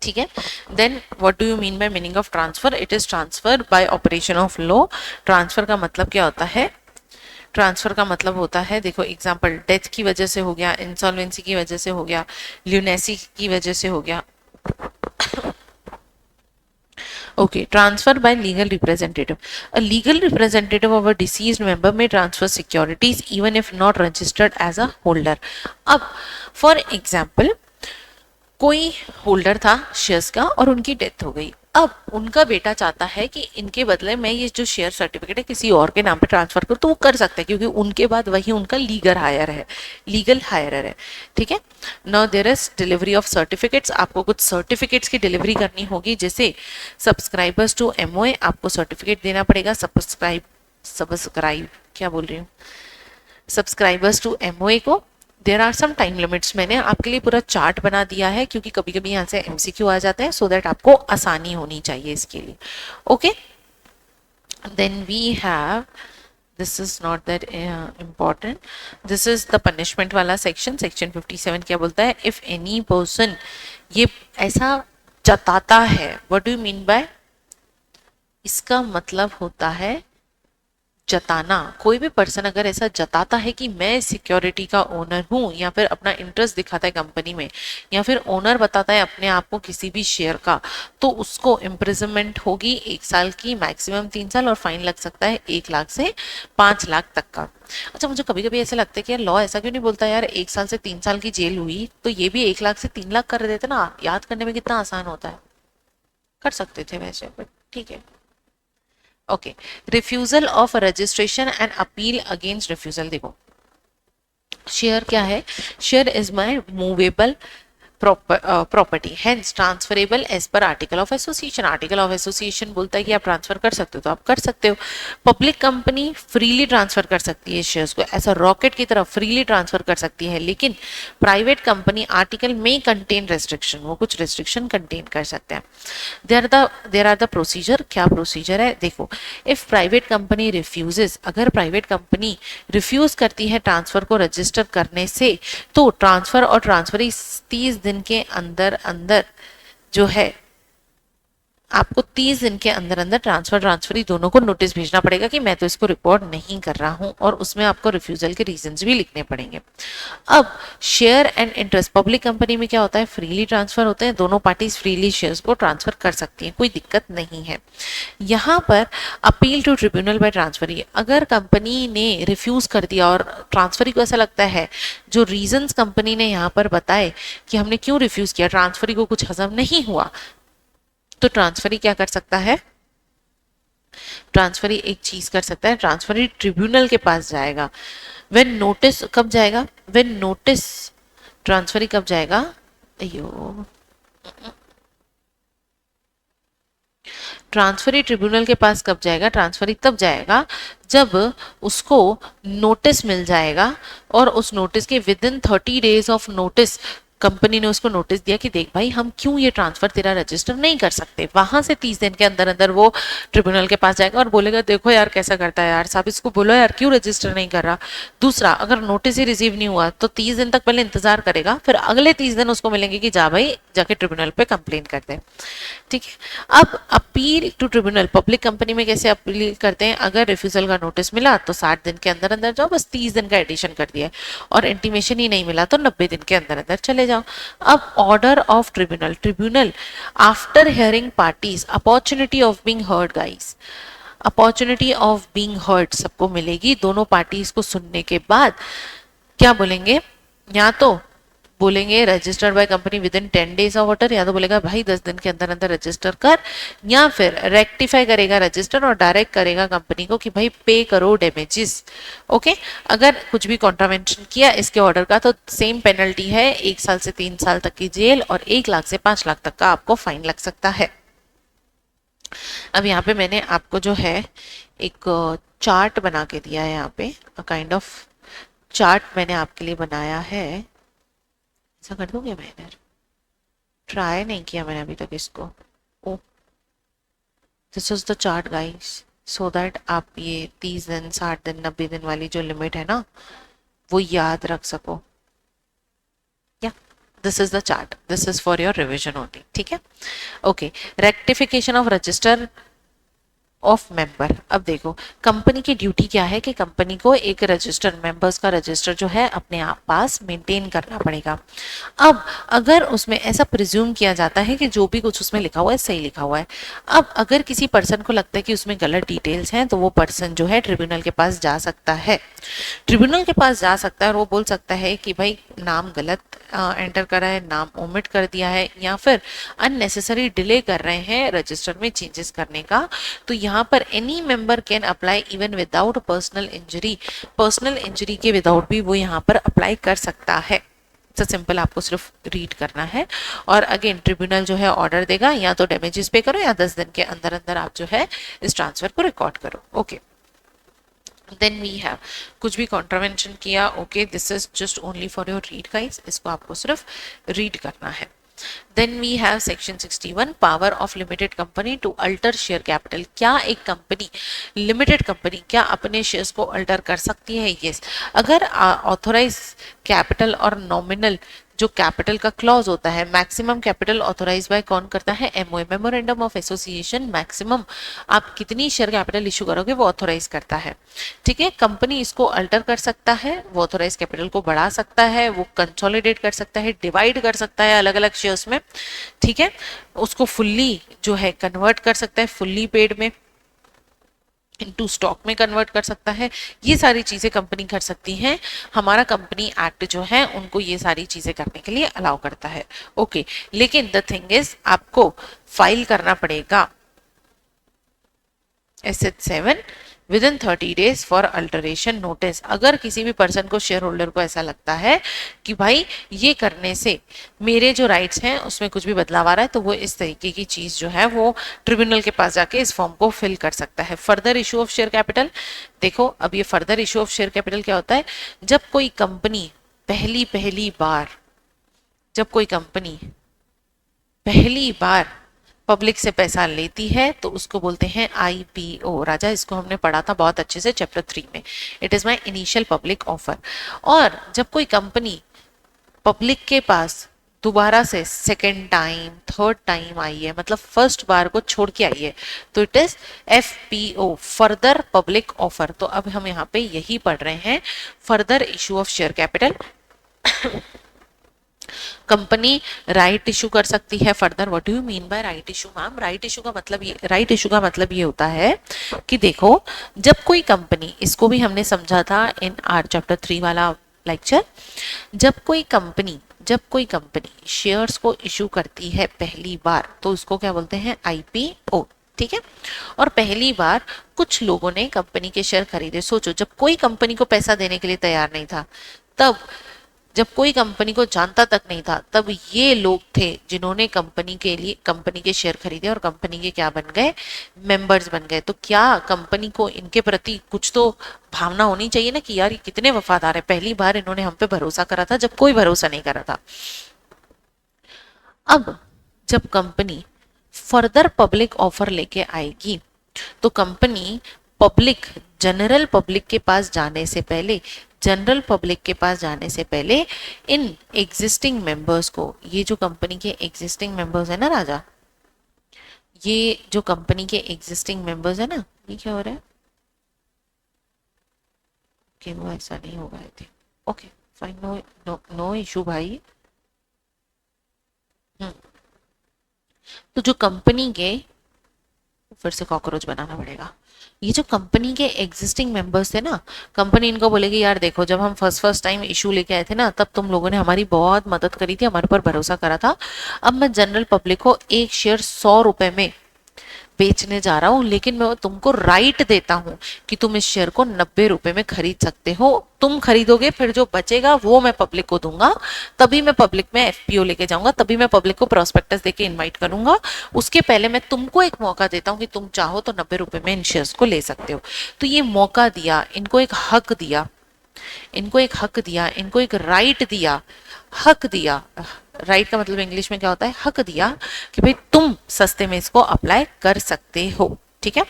ठीक है, then what do you mean by meaning of transfer, it is transfer by operation of law. Transfer का मतलब क्या होता है, ट्रांसफर का मतलब होता है, देखो एग्जांपल, डेथ की वजह से हो गया, इंसॉल्वेंसी की वजह से हो गया, ल्यूनेसी की वजह से हो गया। Okay, transfer by legal representative. A legal representative of a deceased member may transfer securities even if not registered as a holder. अब for example, कोई होल्डर था शेयर्स का और उनकी डेथ हो गई, अब उनका बेटा चाहता है कि इनके बदले मैं ये जो शेयर सर्टिफिकेट है किसी और के नाम पे ट्रांसफर करूं, तो वो कर सकता है क्योंकि उनके बाद वही उनका लीगल हायरर है। ठीक है, now there is delivery of certificates. आपको कुछ सर्टिफिकेट्स की डिलीवरी करनी होगी, जैसे सब्सक्राइबर्स टू MOA, आपको सर्टिफिकेट देना पड़ेगा। सब्सक्राइब क्या बोल रही हूँ, सब्सक्राइबर्स टू MOA को there are some time limits. मैंने आपके लिए पूरा चार्ट बना दिया है क्योंकि कभी कभी यहाँ से MCQ आ जाते हैं, सो दैट आपको आसानी होनी चाहिए इसके लिए। Okay, then we have, this is not that important, this is the punishment वाला सेक्शन। सेक्शन 57 क्या बोलता है, इफ एनी पर्सन, ये ऐसा जताता है, what do you mean bye, इसका मतलब होता है जताना। कोई भी पर्सन अगर ऐसा जताता है कि मैं सिक्योरिटी का ओनर हूं, या फिर अपना इंटरेस्ट दिखाता है कंपनी में, या फिर ओनर बताता है अपने आप को किसी भी शेयर का, तो उसको इम्प्रिजनमेंट होगी 1 साल की, मैक्सिमम 3 साल, और फाइन लग सकता है 1 लाख से 5 लाख तक का। अच्छा, मुझे कभी कभी ऐसा लगता है कि यार लॉ ऐसा क्यों नहीं बोलता यार 1 साल से 3 साल की जेल हुई तो ये भी 1 लाख से 3 लाख कर देते ना, याद करने में कितना आसान होता है। कर सकते थे वैसे, बट ठीक है। Okay, refusal of registration and appeal against refusal. देखो, शेयर क्या है, share is my movable property, hence transferable as per article of association. Article of association बोलता है कि आप ट्रांसफर कर सकते हो, तो आप कर सकते हो। पब्लिक कंपनी फ्रीली ट्रांसफर कर सकती है शेयर्स को, ऐसा रॉकेट की तरह फ्रीली ट्रांसफर कर सकती है, लेकिन प्राइवेट कंपनी आर्टिकल में कंटेन रेस्ट्रिक्शन, वो कुछ रेस्ट्रिक्शन कंटेन कर सकते हैं। There are the procedure. क्या प्रोसीजर है, देखो, इफ प्राइवेट कंपनी रिफ्यूजेस, अगर प्राइवेट कंपनी रिफ्यूज करती है ट्रांसफर को रजिस्टर करने से, तो ट्रांसफर और ट्रांसफरी 30 दिन के अंदर अंदर जो है, आपको 30 दिन के अंदर अंदर ट्रांसफरी दोनों को नोटिस भेजना पड़ेगा कि मैं तो इसको रिकॉर्ड नहीं कर रहा हूं, और उसमें आपको रिफ्यूजल के रीजंस भी लिखने पड़ेंगे। अब share and interest, public company में क्या होता है, फ्रीली ट्रांसफर होते हैं, दोनों पार्टीज फ्रीली शेयर्स को ट्रांसफर कर सकती हैं, कोई दिक्कत नहीं है। यहाँ पर appeal to tribunal by transferee, अगर कंपनी ने रिफ्यूज कर दिया और ट्रांसफरी को ऐसा लगता है, जो रीजंस कंपनी ने यहाँ पर बताए कि हमने क्यों रिफ्यूज किया, ट्रांसफरी को कुछ हजम नहीं हुआ, तो ट्रांसफरी क्या कर सकता है, ट्रांसफरी एक चीज कर सकता है, ट्रांसफरी ट्रिब्यूनल के पास जाएगा। व्हेन नोटिस, कब जाएगा, व्हेन नोटिस, ट्रांसफरी कब जाएगा, अयो, ट्रांसफरी ट्रिब्यूनल के पास कब जाएगा? ट्रांसफरी तब जाएगा जब उसको नोटिस मिल जाएगा और उस नोटिस के within 30 days of notice company ने उसको नोटिस दिया कि देख भाई हम क्यों ये ट्रांसफर तेरा रजिस्टर नहीं कर सकते, वहां से 30 दिन के अंदर अंदर वो ट्रिब्यूनल के पास जाएगा और बोलेगा देखो यार कैसा करता है यार साहब, इसको बोलो यार क्यों रजिस्टर नहीं कर रहा। दूसरा, अगर नोटिस ही रिसीव नहीं हुआ तो 30 दिन तक पहले इंतजार करेगा, फिर अगले 30 दिन उसको मिलेंगे कि जा भाई जाके ट्रिब्यूनल पे कंप्लेन कर दे। ठीक है। अब appeal to tribunal public company में कैसे अपील करते हैं? अगर रिफ्यूजल का नोटिस मिला तो 60 दिन के अंदर अंदर जाओ, बस 30 दिन का एडिशन कर दिया है, और इंटीमेशन ही नहीं मिला तो 90 दिन के अंदर अंदर चले जाओ। अब order of tribunal, tribunal after hearing parties opportunity of being heard guys, opportunity of being heard सबको मिलेगी। दोनों पार्टीज को सुनने के बाद क्या बोलेंगे? या तो बोलेंगे registered by company with in 10 days of order, या तो बोलेगा भाई 10 दिन के अंदर अंदर रजिस्टर कर, या फिर रेक्टिफाई करेगा रजिस्टर और डायरेक्ट करेगा कंपनी को कि भाई पे करो डैमेजेस। ओके, अगर कुछ भी कॉन्ट्रावेंशन किया इसके ऑर्डर का तो सेम पेनल्टी है, 1 साल से 3 साल तक की जेल और 1 लाख से 5 लाख तक का आपको फाइन लग सकता है। अब यहाँ पे मैंने आपको जो है एक चार्ट बना के दिया है, यहाँ पे काइंड ऑफ चार्ट मैंने आपके लिए बनाया है। ऐसा कर दूंगे मैं इधर, ट्राई नहीं किया मैंने अभी तक इसको। Oh, this is the chart guys, so that आप ये 30 दिन 60 दिन 90 दिन वाली जो लिमिट है ना वो याद रख सको। या this is the chart, this is for your revision only. ठीक है, okay. Rectification of register of member. अब देखो कंपनी की ड्यूटी क्या है कि कंपनी को एक रजिस्टर, मेंबर्स का रजिस्टर जो है अपने आप पास मेंटेन करना पड़ेगा। अब अगर उसमें ऐसा प्रिज्यूम किया जाता है कि जो भी कुछ उसमें लिखा हुआ है सही लिखा हुआ है, अब अगर किसी पर्सन को लगता है कि उसमें गलत डिटेल्स हैं तो वो पर्सन जो है ट्रिब्यूनल के पास जा सकता है। ट्रिब्यूनल के पास जा सकता है और वो बोल सकता है कि भाई नाम गलत एंटर करा है, नाम ओमिट कर दिया है, या फिर अननेसेसरी डिले कर रहे हैं रजिस्टर में चेंजेस करने का। तो यहाँ पर any member can apply even without personal injury, personal injury के विदाउट भी वो यहाँ पर अप्लाई कर सकता है। तो सिंपल आपको सिर्फ रीड करना है और अगेन ट्रिब्यूनल जो है ऑर्डर देगा या तो डैमेजेस पे करो या 10 दिन के अंदर अंदर आप जो है इस ट्रांसफर को रिकॉर्ड करो। ओके, देन वी हैव कुछ भी कॉन्ट्रावेंशन किया, okay, this is just only for your read guys, इसको आपको सिर्फ रीड करना है। Then we have section 61 power of limited company to alter share capital। क्या एक कंपनी, लिमिटेड कंपनी क्या अपने शेयर्स को अल्टर कर सकती है? यस, अगर ऑथोराइज कैपिटल और नॉमिनल जो कैपिटल का क्लॉज होता है, मैक्सिमम कैपिटल ऑथोराइज बाय कौन करता है? MOA, memorandum of association. Maximum आप कितनी शेयर कैपिटल इशू करोगे वो ऑथोराइज करता है। ठीक है, कंपनी इसको अल्टर कर सकता है, वो ऑथोराइज कैपिटल को बढ़ा सकता है, वो कंसोलिडेट कर सकता है, डिवाइड कर सकता है अलग अलग शेयर्स में। ठीक है, उसको फुल्ली जो है कन्वर्ट कर सकता है, फुल्ली पेड में इनटू स्टॉक में कन्वर्ट कर सकता है। ये सारी चीजें कंपनी कर सकती हैं। हमारा कंपनी एक्ट जो है उनको ये सारी चीजें करने के लिए अलाउ करता है। ओके, लेकिन द थिंग इज आपको फाइल करना पड़ेगा SF7 with in 30 days for alteration notice. अगर किसी भी पर्सन को, शेयर होल्डर को ऐसा लगता है कि भाई ये करने से मेरे जो राइट्स हैं उसमें कुछ भी बदलाव आ रहा है, तो वो इस तरीके की चीज जो है वो ट्रिब्यूनल के पास जाके इस फॉर्म को फिल कर सकता है। Further issue of share capital, देखो अब ये further issue of share capital क्या होता है? जब कोई कंपनी पहली बार पब्लिक से पैसा लेती है तो उसको बोलते हैं आईपीओ। राजा, इसको हमने पढ़ा था बहुत अच्छे से चैप्टर 3 में, it is my initial public offer. और जब कोई कंपनी पब्लिक के पास दोबारा से second time, third time I है, मतलब फर्स्ट बार को छोड़ के आई है, तो it is FPO, further public offer. तो अब हम यहाँ पे यही पढ़ रहे हैं, further issue of share capital. Company right issue कर सकती है further. What do you mean bye right issue ma'am? Right issue का मतलब ये होता है कि देखो जब कोई कंपनी, इसको भी हमने समझा था इन आर चैप्टर 3 वाला लेक्चर, जब कोई कंपनी शेयर्स को इशू करती है पहली बार तो उसको क्या बोलते हैं? आईपीओ। ठीक है, और पहली बार कुछ लोगों ने कंपनी के शेयर खरीदे। सोचो जब कोई कंपनी को पैसा देने के लिए तैयार नहीं था, तब जब कोई कंपनी को जानता तक नहीं था, तब ये लोग थे जिन्होंने कंपनी के लिए कंपनी के शेयर खरीदे और कंपनी के क्या बन गए, मेंबर्स बन गए। तो क्या कंपनी को इनके प्रति कुछ तो भावना होनी चाहिए ना कि यार ये कितने वफादार है, पहली बार इन्होंने हम पे भरोसा करा था जब कोई भरोसा नहीं करा था। अब जब कंपनी फर्दर पब्लिक ऑफर लेके आएगी तो कंपनी पब्लिक जनरल पब्लिक के पास जाने से पहले इन एग्जिस्टिंग मेंबर्स को, ये जो कंपनी के एग्जिस्टिंग मेंबर्स है ना राजा, ये जो कंपनी के एग्जिस्टिंग मेंबर्स है ना, ये क्या हो रहा है कि वो ऐसा नहीं होगा I think. Okay fine, no no no issue भाई। तो जो कंपनी के, फिर से कॉकरोच बनाना पड़ेगा, ये जो कंपनी के एग्जिस्टिंग मेंबर्स थे ना, कंपनी इनको बोलेगी यार देखो जब हम फर्स्ट टाइम इशू लेके आए थे ना, तब तुम लोगों ने हमारी बहुत मदद करी थी, हमारे ऊपर भरोसा करा था। अब मैं जनरल पब्लिक को एक शेयर 100 रुपए में बेचने जा रहा हूं, लेकिन मैं तुमको राइट देता हूं कि तुम इस शेयर को 90 रुपए में खरीद सकते हो। तुम खरीदोगे, फिर जो बचेगा वो मैं पब्लिक को दूंगा, तभी मैं पब्लिक में एफपीओ लेके जाऊंगा, तभी मैं पब्लिक को प्रोस्पेक्टस देके इनवाइट करूंगा। उसके पहले मैं तुमको एक मौका देता हूं कि तुम चाहो तो 90 रुपए में इन शेयर्स को ले सकते हो। तो ये मौका दिया, इनको एक हक दिया, इनको एक राइट दिया। हक दिया, राइट का मतलब इंग्लिश में क्या होता है, हक दिया कि भाई तुम सस्ते में इसको अप्लाई कर सकते हो। ठीक है,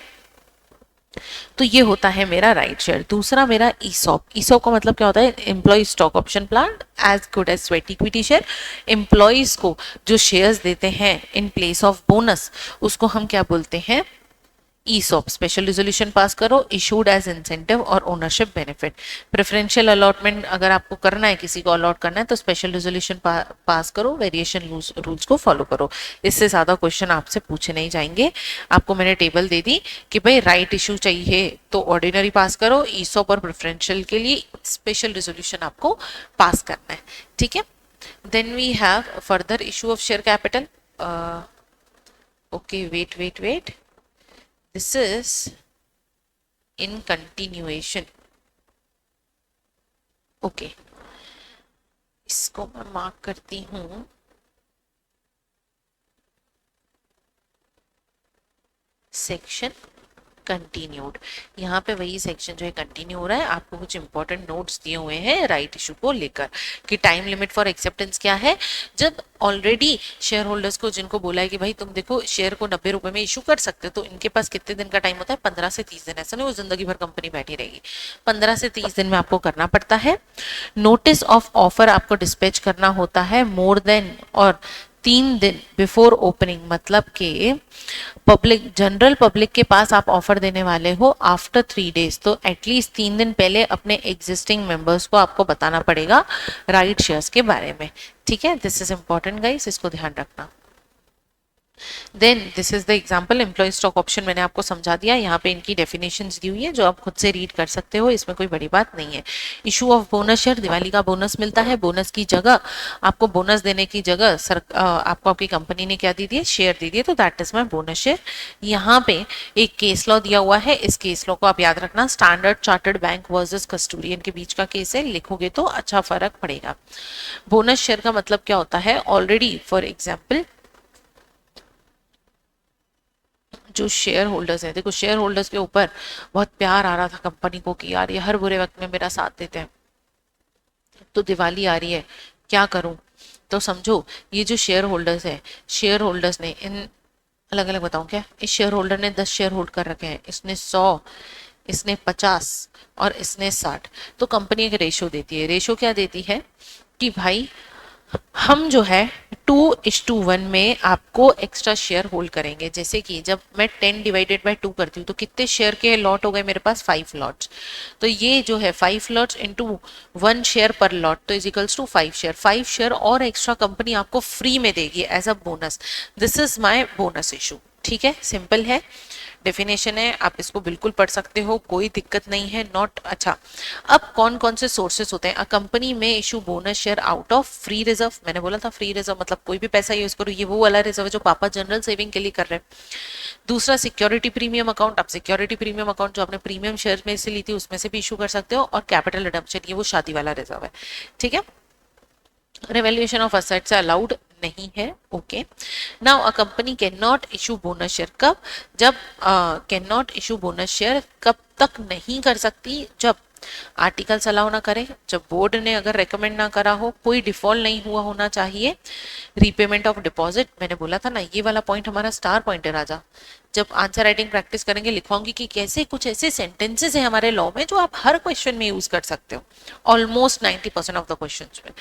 तो ये होता है मेरा राइट शेयर। दूसरा मेरा ईसॉप। ईसॉप का मतलब क्या होता है, employ stock option plan as good as sweat equity share. Employees को जो शेयर्स देते हैं इन प्लेस ऑफ बोनस, उसको हम क्या बोलते हैं, ESOP। स्पेशल रिजोल्यूशन पास करो, इशूड एज इंसेंटिव और ओनरशिप बेनिफिट। प्रेफरेंशियल अलॉटमेंट अगर आपको करना है, किसी को अलॉट करना है, तो स्पेशल रिजोल्यूशन पास करो, वेरिएशन रूल्स को फॉलो करो। इससे ज्यादा क्वेश्चन आपसे पूछे नहीं जाएंगे। आपको मैंने टेबल दे दी कि भाई राइट इशू चाहिए तो ऑर्डिनरी पास करो, ESOP और प्रेफरेंशियल के लिए स्पेशल रिजोल्यूशन आपको पास करना है। ठीक है, then we have further issue of share capital. Okay wait, this is in continuation। Okay, इसको मैं मार्क करती हूं, सेक्शन कंटिन्यूड। यहाँ पे वही सेक्शन जो है कंटिन्यू हो रहा है। आपको कुछ इंपॉर्टेंट नोट्स दिए हुए हैं राइट इशू को लेकर कि टाइम लिमिट फॉर एक्सेप्टेंस क्या है। जब ऑलरेडी शेयर होल्डर्स को जिनको बोला है कि भाई तुम देखो शेयर को 90 रुपए में इशू कर सकते हो, तो इनके पास कितने दिन का टाइम होता है, 15 से 30 दिन। ऐसा नहीं वो जिंदगी भर कंपनी बैठी रहेगी, 15 से 30 दिन में आपको करना पड़ता है। नोटिस ऑफ ऑफर आपको डिस्पैच करना होता है मोर देन और 3 दिन बिफोर ओपनिंग, मतलब कि पब्लिक जनरल पब्लिक के पास आप ऑफर देने वाले हो आफ्टर 3 डेज, तो एटलीस्ट 3 दिन पहले अपने एग्जिस्टिंग मेंबर्स को आपको बताना पड़ेगा राइट शेयर्स के बारे में। ठीक है, दिस इज इंपॉर्टेंट गाइस, इसको ध्यान रखना। Then this is the example, employ stock option मैंने आपको समझा दिया। यहाँ पे इनकी डेफिनेशंस दी हुई है जो आप खुद से रीड कर सकते हो, इसमें कोई बड़ी बात नहीं है। Issue of bonus share, Diwali का बोनस मिलता है, बोनस की जगह आपको बोनस देने की जगह आपको आपकी कंपनी ने क्या दी दी है, शेयर दी दी है, तो that is my bonus share. यहाँ पे एक केस लॉ दिया हुआ है, इस केस लॉ को आप याद रखना, standard chartered bank versus custodian के बीच का केस है, लिखोगे तो अच्छा फर्क पड़ेगा। बोनस शेयर का मतलब क्या होता है, ऑलरेडी फॉर एग्जाम्पल जो शेयर होल्डर्स हैं, देखो शेयर होल्डर्स के ऊपर बहुत प्यार आ रहा था कंपनी को कि यार ये हर बुरे वक्त में मेरा साथ देते हैं, तो दिवाली आ रही है क्या करूं, तो समझो ये जो शेयर होल्डर्स है, शेयर होल्डर्स ने इन अलग अलग बताऊं क्या, इस शेयर होल्डर ने 10 शेयर होल्ड कर रखे हैं, इसने 100, इसने 50 और इसने 60। तो कंपनी एक रेशो देती है, रेशो क्या देती है कि भाई हम जो है 2:1 में आपको एक्स्ट्रा शेयर होल्ड करेंगे। जैसे कि जब मैं 10 डिवाइडेड बाय 2 करती हूँ तो कितने शेयर के लॉट हो गए मेरे पास, 5 लॉट्स। तो ये जो है 5 lots into 1 share per lot, तो is equals to 5 share. 5 share और एक्स्ट्रा कंपनी आपको फ्री में देगी as a bonus. This is my bonus issue. ठीक है, सिंपल है, डेफिनेशन है, आप इसको बिल्कुल पढ़ सकते हो, कोई दिक्कत नहीं है। नॉट अच्छा, अब कौन कौन से सोर्सेस होते हैं, अ कंपनी में issue bonus share out of free reserve. मैंने बोला था फ्री रिजर्व मतलब कोई भी पैसा यूज करो, ये वो वाला रिजर्व है जो पापा जनरल सेविंग के लिए कर रहे हैं। दूसरा सिक्योरिटी प्रीमियम अकाउंट, आप सिक्योरिटी प्रीमियम अकाउंट जो आपने प्रीमियम शेयर में से ली थी उसमें से भी इशू कर सकते हो। और कैपिटल रिडम्पशन, ये वो शादी वाला रिजर्व है। ठीक है, रिवैल्यूएशन ऑफ असेट्स अलाउड नहीं है। Okay, now a company can not issue bonus share कब, जब can not issue bonus share कब तक नहीं कर सकती, जब आर्टिकल्स अलाउ ना करे, जब बोर्ड ने अगर रेकमेंड ना करा हो, कोई डिफॉल्ट नहीं हुआ होना चाहिए, रीपेमेंट ऑफ डिपॉजिट, मैंने बोला था ना ये वाला पॉइंट हमारा स्टार पॉइंट है राजा। जब आंसर राइटिंग प्रैक्टिस करेंगे लिखवाऊंगी कि कैसे कुछ ऐसे सेंटेंसेस हैं हमारे लॉ में जो आप हर क्वेश्चन में यूज कर सकते हो, ऑलमोस्ट 90% ऑफ द क्वेश्चन में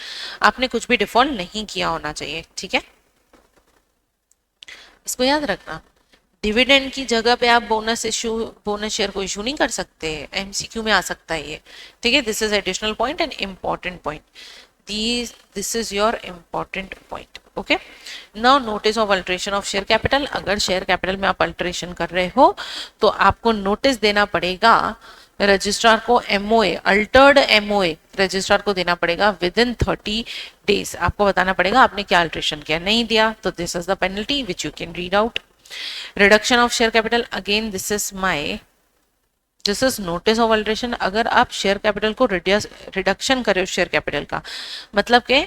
आपने कुछ भी डिफॉल्ट नहीं किया होना चाहिए। ठीक है, इसको याद रखना। डिविडेंड की जगह पे आप बोनस शेयर को इशू नहीं कर सकते, एमसीक्यू में आ सकता है ये। ठीक है, this is additional point and important point, this is your important point. Okay, now notice of alteration of share capital, अगर शेयर कैपिटल में आप अल्ट्रेशन कर रहे हो तो आपको नोटिस देना पड़ेगा रजिस्ट्रार को, एमओए अल्टर्ड एमओए रजिस्ट्रार को देना पड़ेगा विद इन 30 डेज। आपको बताना पड़ेगा आपने क्या अल्ट्रेशन किया, नहीं दिया तो this is the penalty which you can read out. Reduction of share capital, again this is notice of alteration. अगर आप शेयर कैपिटल को रिडक्शन करे हो, शेयर कैपिटल का मतलब के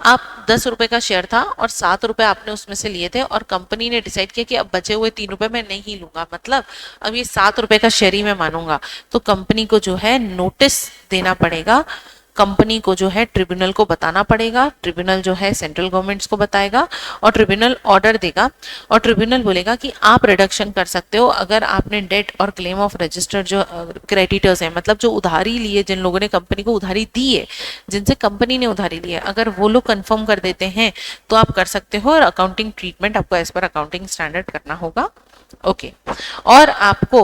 आप 10 रुपए का शेयर था और 7 रुपए आपने उसमें से लिए थे और कंपनी ने डिसाइड किया कि अब बचे हुए 3 रुपए मैं नहीं लूंगा, मतलब अब ये 7 रुपए का शेयर ही मैं मानूंगा, तो कंपनी को जो है नोटिस देना पड़ेगा, कंपनी को जो है ट्रिब्यूनल को बताना पड़ेगा, ट्रिब्यूनल जो है सेंट्रल गवर्नमेंट्स को बताएगा और ट्रिब्यूनल ऑर्डर देगा और ट्रिब्यूनल बोलेगा कि आप रिडक्शन कर सकते हो अगर आपने डेट और क्लेम ऑफ रजिस्टर्ड जो क्रेडिटर्स हैं, मतलब जो उधारी लिए, जिन लोगों ने कंपनी को उधारी दी है, जिनसे कंपनी ने उधारी ली है, अगर वो लोग कंफर्म कर देते हैं तो आप कर सकते हो और अकाउंटिंग ट्रीटमेंट आपको एज पर अकाउंटिंग स्टैंडर्ड करना होगा। ओके, और आपको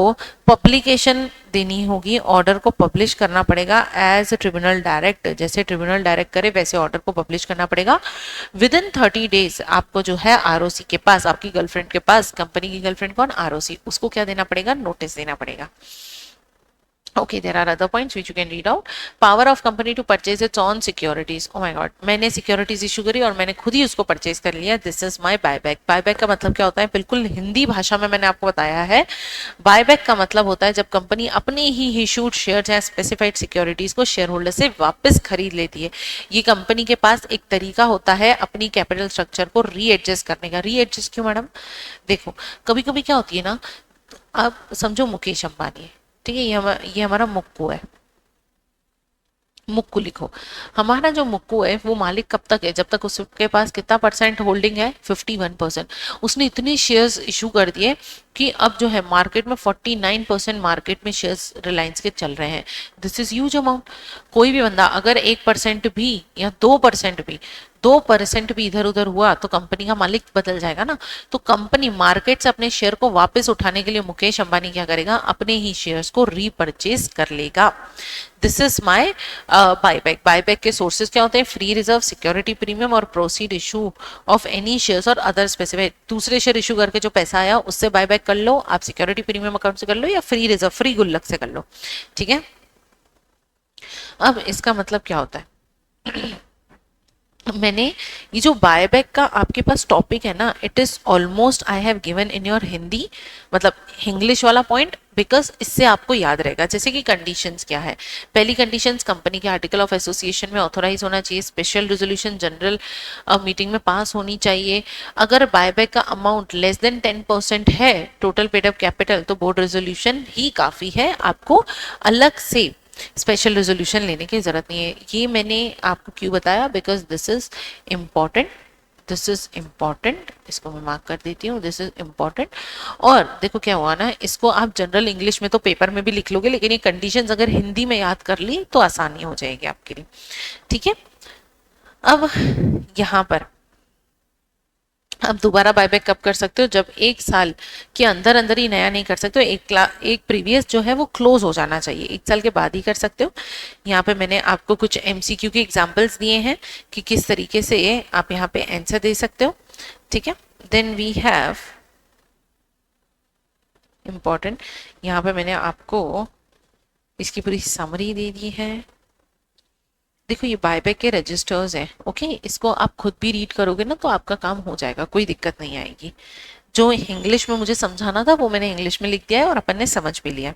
पब्लिकेशन देनी होगी, ऑर्डर को पब्लिश करना पड़ेगा एज ट्रिब्यूनल डायरेक्ट, जैसे ट्रिब्यूनल डायरेक्ट करे वैसे ऑर्डर को पब्लिश करना पड़ेगा विद इन 30 डेज। आपको जो है आरओसी के पास, आपकी गर्लफ्रेंड के पास, कंपनी की गर्लफ्रेंड कौन, आरओसी, उसको क्या देना पड़ेगा, नोटिस देना पड़ेगा। Okay, there are other points which you can read out. Power of company to purchase its own securities. Oh my God, मैंने securities issue करी और मैंने खुद ही उसको purchase कर लिया. This is my buyback. Buyback का मतलब क्या होता है, बिल्कुल हिंदी भाषा में मैंने आपको बताया है. Buyback का मतलब होता है जब कंपनी अपने ही issued shares या specified securities को शेयर होल्डर से वापस खरीद लेती है. ये कंपनी के पास एक तरीका होता है अपनी कैपिटल स्ट्रक्चर को रीएडजस्ट करने का. रीएडजस्ट क्यों मैडम, देखो कभी कभी क्या होती है ना, आप समझो मुकेश अंबानी है, ठीक है, ये हमारा मुक्कू है, मुक्कू लिखो। हमारा जो मुक्कू है वो मालिक कब तक है, जब तक उसके पास कितना परसेंट होल्डिंग है, 51%। उसने इतने शेयर्स इशू कर दिए कि अब जो है मार्केट में 49% मार्केट में शेयर्स रिलायंस के चल रहे हैं। This is huge amount. कोई भी बंदा अगर 1% भी या 2% भी इधर उधर हुआ तो कंपनी का मालिक बदल जाएगा ना। तो कंपनी मार्केट से अपने शेयर को वापस उठाने के लिए मुकेश अंबानी क्या करेगा, अपने ही शेयर्स को रीपरचेज कर लेगा। This is my buyback. Buyback के सोर्सेज क्या होते हैं, फ्री रिजर्व, सिक्योरिटी प्रीमियम और proceed issue of any shares और अदर स्पेसिफाइड। दूसरे शेयर इशू करके जो पैसा आया उससे बायबैक कर लो, आप सिक्योरिटी प्रीमियम अकाउंट से कर लो या फ्री रिजर्व, फ्री गुल्लक से कर लो। ठीक है, अब इसका मतलब क्या होता है मैंने ये जो बायबैक का आपके पास टॉपिक है ना, it is almost I have given in your Hindi, मतलब इंग्लिश वाला पॉइंट, बिकॉज इससे आपको याद रहेगा। जैसे कि कंडीशंस क्या है, पहली कंडीशंस कंपनी के आर्टिकल ऑफ एसोसिएशन में ऑथोराइज होना चाहिए, स्पेशल रेजोल्यूशन जनरल मीटिंग में पास होनी चाहिए। अगर बायबैक का अमाउंट लेस देन 10% है टोटल पेड अप कैपिटल तो बोर्ड रेजोल्यूशन ही काफी है, आपको अलग से स्पेशल रेजोल्यूशन लेने की जरूरत नहीं है। ये मैंने आपको क्यों बताया, because this is important, this is important, इसको मैं मार्क कर देती हूँ, दिस इज इम्पॉर्टेंट। और देखो क्या हुआ ना, इसको आप जनरल इंग्लिश में तो पेपर में भी लिख लोगे, लेकिन ये कंडीशंस अगर हिंदी में याद कर ली तो आसानी हो जाएगी आपके लिए। ठीक है, अब यहाँ पर अब दोबारा बायबैक कब कर सकते हो, जब 1 साल के अंदर अंदर ही नया नहीं कर सकते हो, एक प्रीवियस जो है वो क्लोज हो जाना चाहिए, 1 साल के बाद ही कर सकते हो। यहाँ पे मैंने आपको कुछ एमसीक्यू के एग्जांपल्स दिए हैं कि किस तरीके से आप यहाँ पे आंसर दे सकते हो। ठीक है, देन वी हैव इम्पोर्टेंट, यहाँ पे मैंने आपको इसकी पूरी समरी दे दी है। देखो ये बायबैक के रजिस्टर्स हैं, ओके, इसको आप खुद भी रीड करोगे ना तो आपका काम हो जाएगा, कोई दिक्कत नहीं आएगी। जो इंग्लिश में मुझे समझाना था वो मैंने इंग्लिश में लिख दिया है और अपन ने समझ भी लिया।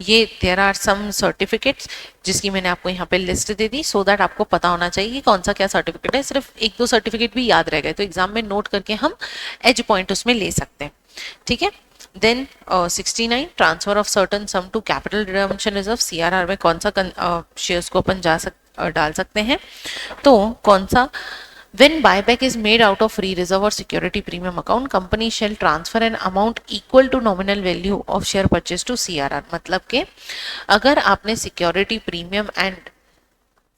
ये देयर आर सम सर्टिफिकेट्स जिसकी मैंने आपको यहाँ पे list they the, so that आपको पता होना चाहिए कि कौन सा क्या सर्टिफिकेट है। सिर्फ एक दो सर्टिफिकेट भी याद रह गए तो एग्जाम में नोट करके हम एज पॉइंट उसमें ले सकते हैं, ठीक है। Then 69 transfer of certain sum to capital redemption reserve, CRR में कौन सा शेयर्स को अपन डाल सकते हैं, तो कौन सा, when buyback is made out of free reserve or security premium account, company shall transfer an amount equal to nominal value of share purchase to CRR। मतलब के अगर आपने security premium and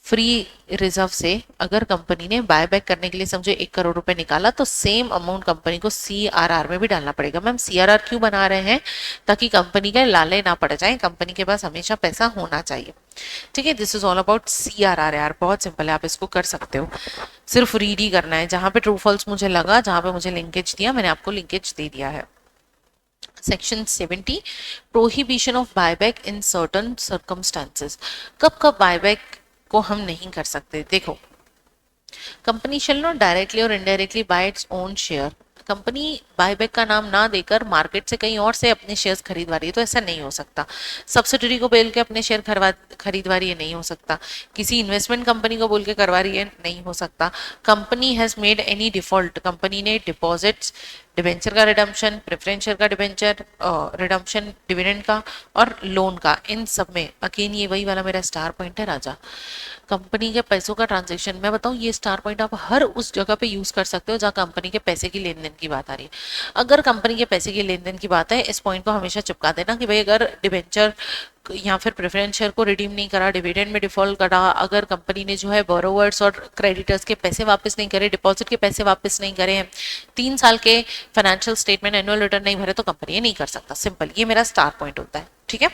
free reserve से अगर company ने buy back करने के लिए समझो 1 करोड़ रुपए निकाला, तो सेम अमाउंट कंपनी को CRR में भी डालना पड़ेगा। मैम CRR क्यों बना रहे हैं, ताकि कंपनी के लाले ना पड़ जाए, कंपनी के पास हमेशा पैसा होना चाहिए, ठीक है। This is all about CRR यार, बहुत सिंपल है, आप इसको कर सकते हो, सिर्फ रीड ही करना है। जहां पे ट्रू फॉल्स मुझे लगा, जहां पे मुझे लिंकेज दिया, मैंने आपको लिंकेज दे दिया है। Section 70 prohibition of buyback in certain circumstances. कब कब बायबैक को हम नहीं कर सकते, देखो, कंपनी शेल नॉट डायरेक्टली और indirectly bye its own share. Company buyback का नाम ना देकर मार्केट से कहीं और से अपने शेयर्स खरीदवा रही है, तो ऐसा नहीं हो सकता। सब्सिडरी को बोल के अपने शेयर खरीदवा रही है, नहीं हो सकता। किसी इन्वेस्टमेंट कंपनी को बोल के करवा रही है, नहीं हो सकता। Company has made any default, company ने डिपॉजिट्स, डिबेंचर का रिडम्पशन, प्रेफरेंस शेयर का डिबेंचर रिडम्पशन, डिविडेंड का और लोन का, इन सब में अगेन ये वही वाला मेरा स्टार पॉइंट है राजा, कंपनी के पैसों का ट्रांजैक्शन। मैं बताऊं, ये स्टार पॉइंट आप हर उस जगह पे यूज कर सकते हो जहां कंपनी के पैसे की लेन देन की बात आ रही है। अगर कंपनी के पैसे की लेन देन की बात है, इस पॉइंट को हमेशा चिपका देना कि भाई अगर डिबेंचर या फिर प्रेफरेंस शेयर को रिडीम नहीं करा, डिविडेंड में डिफॉल्ट करा, अगर कंपनी ने जो है बोरोवर्स और क्रेडिटर्स के पैसे वापस नहीं करे, डिपॉजिट के पैसे वापस नहीं करे हैं, 3 साल के फाइनेंशियल स्टेटमेंट एनुअल रिटर्न नहीं भरे, तो कंपनी ये नहीं कर सकता। सिंपल, ये मेरा स्टार पॉइंट होता है, ठीक है।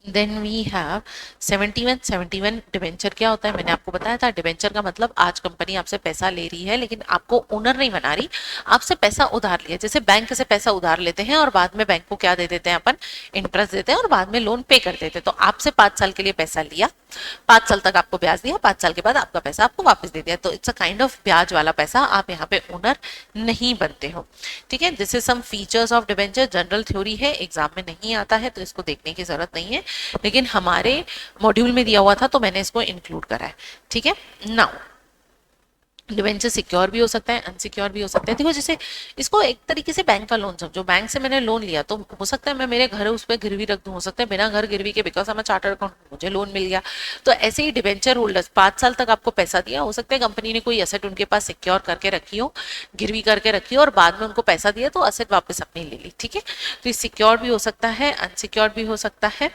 देन वी हैव 71 डिबेंचर क्या होता है, मैंने आपको बताया था। डिबेंचर का मतलब आज कंपनी आपसे पैसा ले रही है लेकिन आपको ओनर नहीं बना रही, आपसे पैसा उधार लिया। जैसे बैंक से पैसा उधार लेते हैं और बाद में बैंक को क्या दे देते हैं अपन, इंटरेस्ट देते हैं और बाद में लोन पे कर देते हैं। तो आपसे 5 साल के लिए पैसा लिया, 5 साल तक आपको ब्याज दिया, 5 साल के बाद आपका पैसा आपको वापस दे दिया, तो इट्स अ काइंड ऑफ ब्याज वाला पैसा, आप यहाँ पे ओनर नहीं बनते हो, ठीक है। This is some features of debenture, general theory है, एग्जाम में नहीं आता है तो इसको देखने की जरूरत नहीं है, लेकिन हमारे मॉड्यूल में दिया हुआ था तो मैंने इसको इंक्लूड करा है, ठीक है। नाउ डिवेंचर सिक्योर भी हो सकता है, अनसिक्योर भी हो सकता है। देखो, जैसे इसको एक तरीके से बैंक का लोन समझो। बैंक से मैंने लोन लिया तो हो सकता है मैं मेरे घर उस पर गिरवी रख दूं, हो सकता है बिना घर गिरवी के, बिकॉज मैं चार्टर्ड अकाउंट, मुझे लोन मिल गया। तो ऐसे ही डिवेंचर होल्डर्स 5 साल तक आपको पैसा दिया, हो सकता है कंपनी ने कोई एसेट उनके पास सिक्योर करके रखी हो, गिरवी करके रखी हो, और बाद में उनको पैसा दिया तो एसेट वापस अपनी ले ली, ठीक है। तो ये सिक्योर भी हो सकता है, अनसिक्योर भी हो सकता है।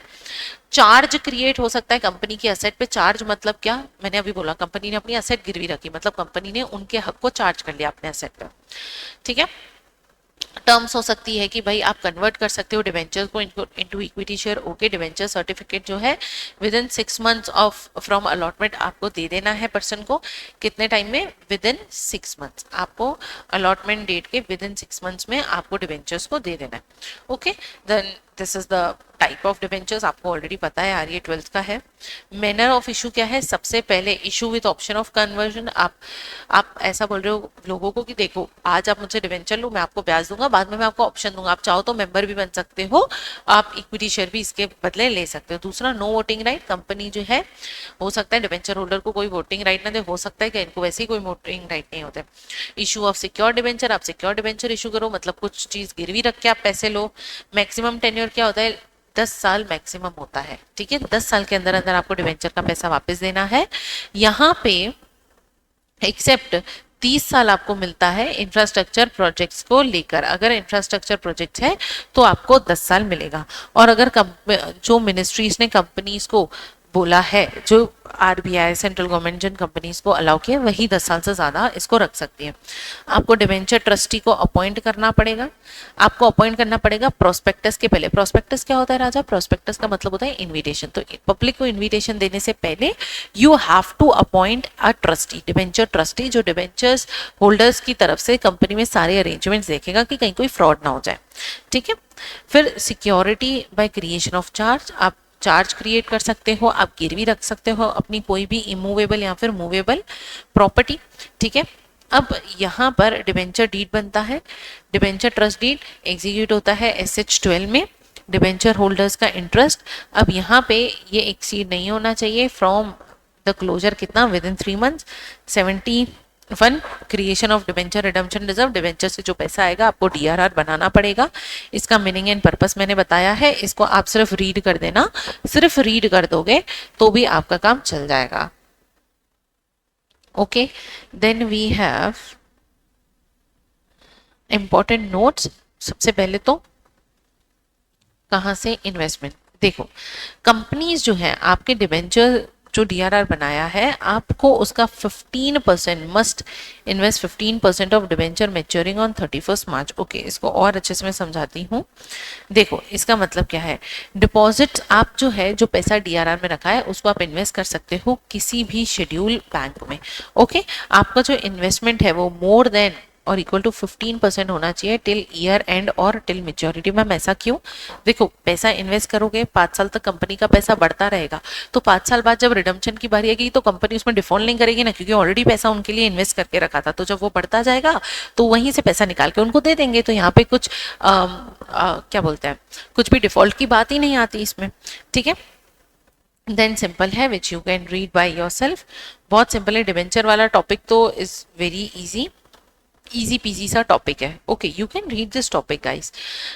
चार्ज क्रिएट हो सकता है कंपनी की एसेट पे। चार्ज मतलब क्या, मैंने अभी बोला, कंपनी ने अपनी एसेट गिरवी रखी, मतलब कंपनी ने उनके हक को चार्ज कर लिया अपने एसेट पे, ठीक है। टर्म्स हो सकती है कि भाई आप कन्वर्ट कर सकते हो डिवेंचर्स को into equity share, okay. Debenture certificate जो है within 6 months of from allotment आपको दे देना है पर्सन को। कितने टाइम में, विद इन 6 मंथ्स, आपको अलॉटमेंट डेट के विद इन 6 मंथ्स में आपको डिवेंचर्स को दे देना है, okay. Then this is the type of debentures, आपको ऑलरेडी पता है यार, ये 12th का है। मैनर ऑफ इशू क्या है, सबसे पहले issue with option of conversion. आप ऐसा बोल रहे हो लोगों को कि देखो आज आप मुझसे डिवेंचर लो, मैं आपको ब्याज दूंगा, बाद में मैं आपको ऑप्शन दूंगा, आप चाहो तो मेंबर भी बन सकते हो, आप इक्विटी शेयर भी इसके बदले ले सकते हो। दूसरा, नो वोटिंग राइट। कंपनी जो है, हो सकता है डिवेंचर होल्डर को कोई वोटिंग राइट ना दे, हो सकता है कि इनको वैसे ही कोई वोटिंग राइट नहीं होता। इशू ऑफ सिक्योर डिवेंचर, आप सिक्योर डिवेंचर इशू करो, मतलब कुछ चीज गिरवी रख के आप पैसे लो। मैक्सिमम टेन्योर क्या होता है, 10 साल मैक्सिमम होता है, ठीक है। 10 साल के अंदर अंदर आपको डिवेंचर का पैसा वापस देना है। यहाँ पे एक्सेप्ट 30 साल आपको मिलता है इंफ्रास्ट्रक्चर प्रोजेक्ट्स को लेकर। अगर इंफ्रास्ट्रक्चर प्रोजेक्ट्स है तो आपको 10 साल मिलेगा। और अगर जो मिनिस्ट्रीज ने कंपनीज को बोला है, जो आरबीआई सेंट्रल गवर्नमेंट जिन कंपनीज को अलाउ किया, वही 10 साल से ज्यादा इसको रख सकती है। आपको डिवेंचर ट्रस्टी को अपॉइंट करना पड़ेगा। आपको अपॉइंट करना पड़ेगा प्रोस्पेक्टस के पहले। प्रोस्पेक्टस क्या होता है राजा, प्रोस्पेक्टस का मतलब होता है इन्विटेशन। तो पब्लिक को इन्विटेशन देने से पहले you have to appoint a trustee, debenture trustee, जो डिवेंचर्स होल्डर्स की तरफ से कंपनी में सारे अरेंजमेंट्स देखेगा कि कहीं कोई फ्रॉड ना हो जाए, ठीक है। फिर security bye creation of charge, आप चार्ज क्रिएट कर सकते हो, आप गिरवी रख सकते हो अपनी कोई भी इमूवेबल या फिर मूवेबल प्रॉपर्टी, ठीक है। अब यहाँ पर डिबेंचर डीड बनता है, डिबेंचर ट्रस्ट डीड एग्जीक्यूट होता है SH12 में, डिबेंचर होल्डर्स का इंटरेस्ट। अब यहाँ पे ये एक्सीड नहीं होना चाहिए फ्रॉम द क्लोजर, कितना, with in 3 months. 71 creation of debenture redemption reserve, debenture से जो पैसा आएगा आपको DRR बनाना पड़ेगा। इसका मीनिंग एंड पर्पस मैंने बताया है, इसको आप सिर्फ रीड कर देना, सिर्फ रीड कर दोगे तो भी आपका काम चल जाएगा। Okay, then we have important notes. सबसे पहले तो कहाँ से इन्वेस्टमेंट, देखो कंपनीज जो है आपके डिबेंचर जो DRR बनाया है आपको उसका 15% must invest 15% of debenture maturing on 31 March. Okay, इसको और अच्छे से मैं समझाती हूँ। देखो इसका मतलब क्या है, डिपॉजिट आप जो है जो पैसा DRR में रखा है उसको आप इन्वेस्ट कर सकते हो किसी भी शेड्यूल बैंक में। ओके, आपका जो इन्वेस्टमेंट है वो मोर देन और इक्वल टू 15% होना चाहिए टिल ईयर एंड और टिल मेच्योरिटी। मैम ऐसा क्यों? देखो पैसा इन्वेस्ट करोगे 5 साल तक कंपनी का पैसा बढ़ता रहेगा, तो 5 साल बाद जब रिडम्पशन की बारी आएगी तो कंपनी उसमें डिफॉल्ट नहीं करेगी ना, क्योंकि ऑलरेडी पैसा उनके लिए इन्वेस्ट करके रखा था। तो जब वो बढ़ता जाएगा तो वहीं से पैसा निकाल के उनको दे देंगे। तो यहाँ पे कुछ क्या बोलते हैं, कुछ भी डिफॉल्ट की बात ही नहीं आती इसमें। ठीक है, देन सिंपल है which you can read by yourself. बहुत सिंपल है, डिबेंचर वाला टॉपिक तो इज वेरी इजी पीजी सा टॉपिक है। Okay, you can read this topic guys.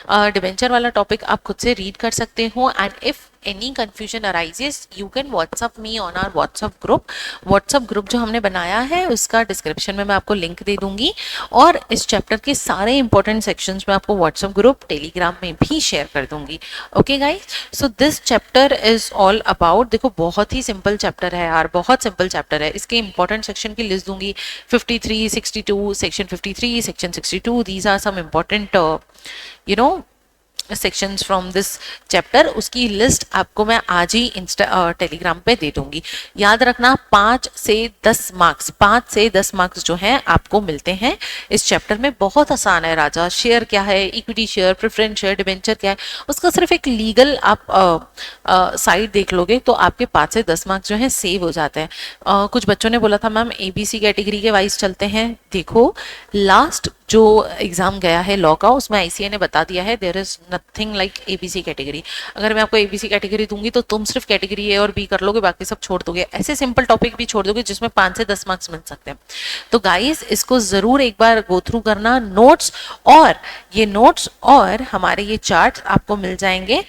Debenture वाला टॉपिक आप खुद से रीड कर सकते हो and if any confusion arises you can WhatsApp me on our WhatsApp group. WhatsApp group जो हमने बनाया है उसका डिस्क्रिप्शन में मैं आपको लिंक दे दूंगी और इस चैप्टर के सारे इंपॉर्टेंट सेक्शंस में आपको व्हाट्सअप ग्रुप टेलीग्राम में भी शेयर कर दूंगी। Okay guys, so this chapter is all about, देखो बहुत ही सिंपल चैप्टर है यार, बहुत सिंपल चैप्टर है। इसके इंपॉर्टेंट सेक्शन की लिस्ट दूंगी, 53, 62, section 53, section 62, these are some important sections from this chapter. उसकी लिस्ट आपको मैं आज ही टेलीग्राम पे दे दूंगी। याद रखना 5 से 10 मार्क्स जो हैं आपको मिलते हैं इस चैप्टर में। बहुत आसान है राजा, शेयर क्या है, equity share, preference share, debenture क्या है, उसका सिर्फ एक लीगल आप साइड देख लोगे तो आपके 5 से 10 मार्क्स जो हैं सेव हो जाते हैं। कुछ बच्चों ने बोला था मैम ABC कैटेगरी के वाइज चलते हैं। देखो लास्ट जो एग्जाम गया है लॉ का उसमें ICA ने बता दिया है there is nothing like ABC category. अगर मैं आपको ABC कैटेगरी दूंगी तो तुम सिर्फ कैटेगरी A और B कर लोगे, बाकी सब छोड़ दोगे। ऐसे सिंपल टॉपिक भी छोड़ दोगे जिसमें 5 से 10 मार्क्स मिल सकते हैं। तो गाइस इसको जरूर एक बार गो थ्रू करना, नोट्स और हमारे ये चार्ट आपको मिल जाएंगे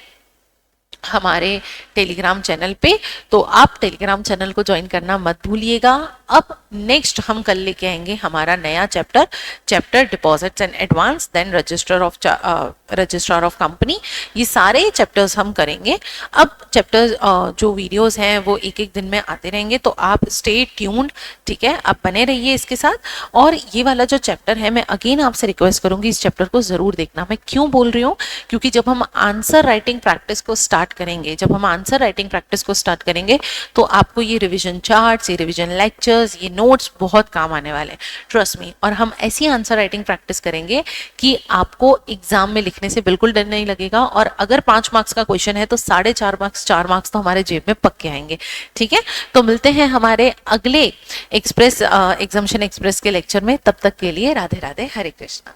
हमारे टेलीग्राम चैनल पे, तो आप टेलीग्राम चैनल को ज्वाइन करना मत भूलिएगा। अब नेक्स्ट हम कल लेके आएंगे हमारा नया chapter deposits and advance, then registrar of company. ये सारे चैप्टर्स हम करेंगे। अब चैप्टर्स जो वीडियोस हैं वो एक एक दिन में आते रहेंगे, तो आप स्टे ट्यून्ड, ठीक है, आप बने रहिए इसके साथ। और ये वाला जो चैप्टर है मैं अगेन आपसे रिक्वेस्ट करूंगी इस चैप्टर को जरूर देखना। मैं क्यों बोल रही हूँ, क्योंकि जब हम आंसर राइटिंग प्रैक्टिस को स्टार्ट करेंगे तो आपको ये रिवीजन चार्ट्स, ये रिवीजन लेक्चर्स, ये नोट्स बहुत काम आने वाले हैं, ट्रस्ट मी। और हम ऐसी आंसर राइटिंग प्रैक्टिस करेंगे कि आपको एग्जाम में लिखने से बिल्कुल डर नहीं लगेगा। और अगर 5 मार्क्स का क्वेश्चन है तो 4.5 मार्क्स तो हमारे जेब में पक्के आएंगे। ठीक है, तो मिलते हैं हमारे अगले एग्जामिनेशन एक्सप्रेस के लेक्चर में। तब तक के लिए राधे राधे, हरे कृष्णा।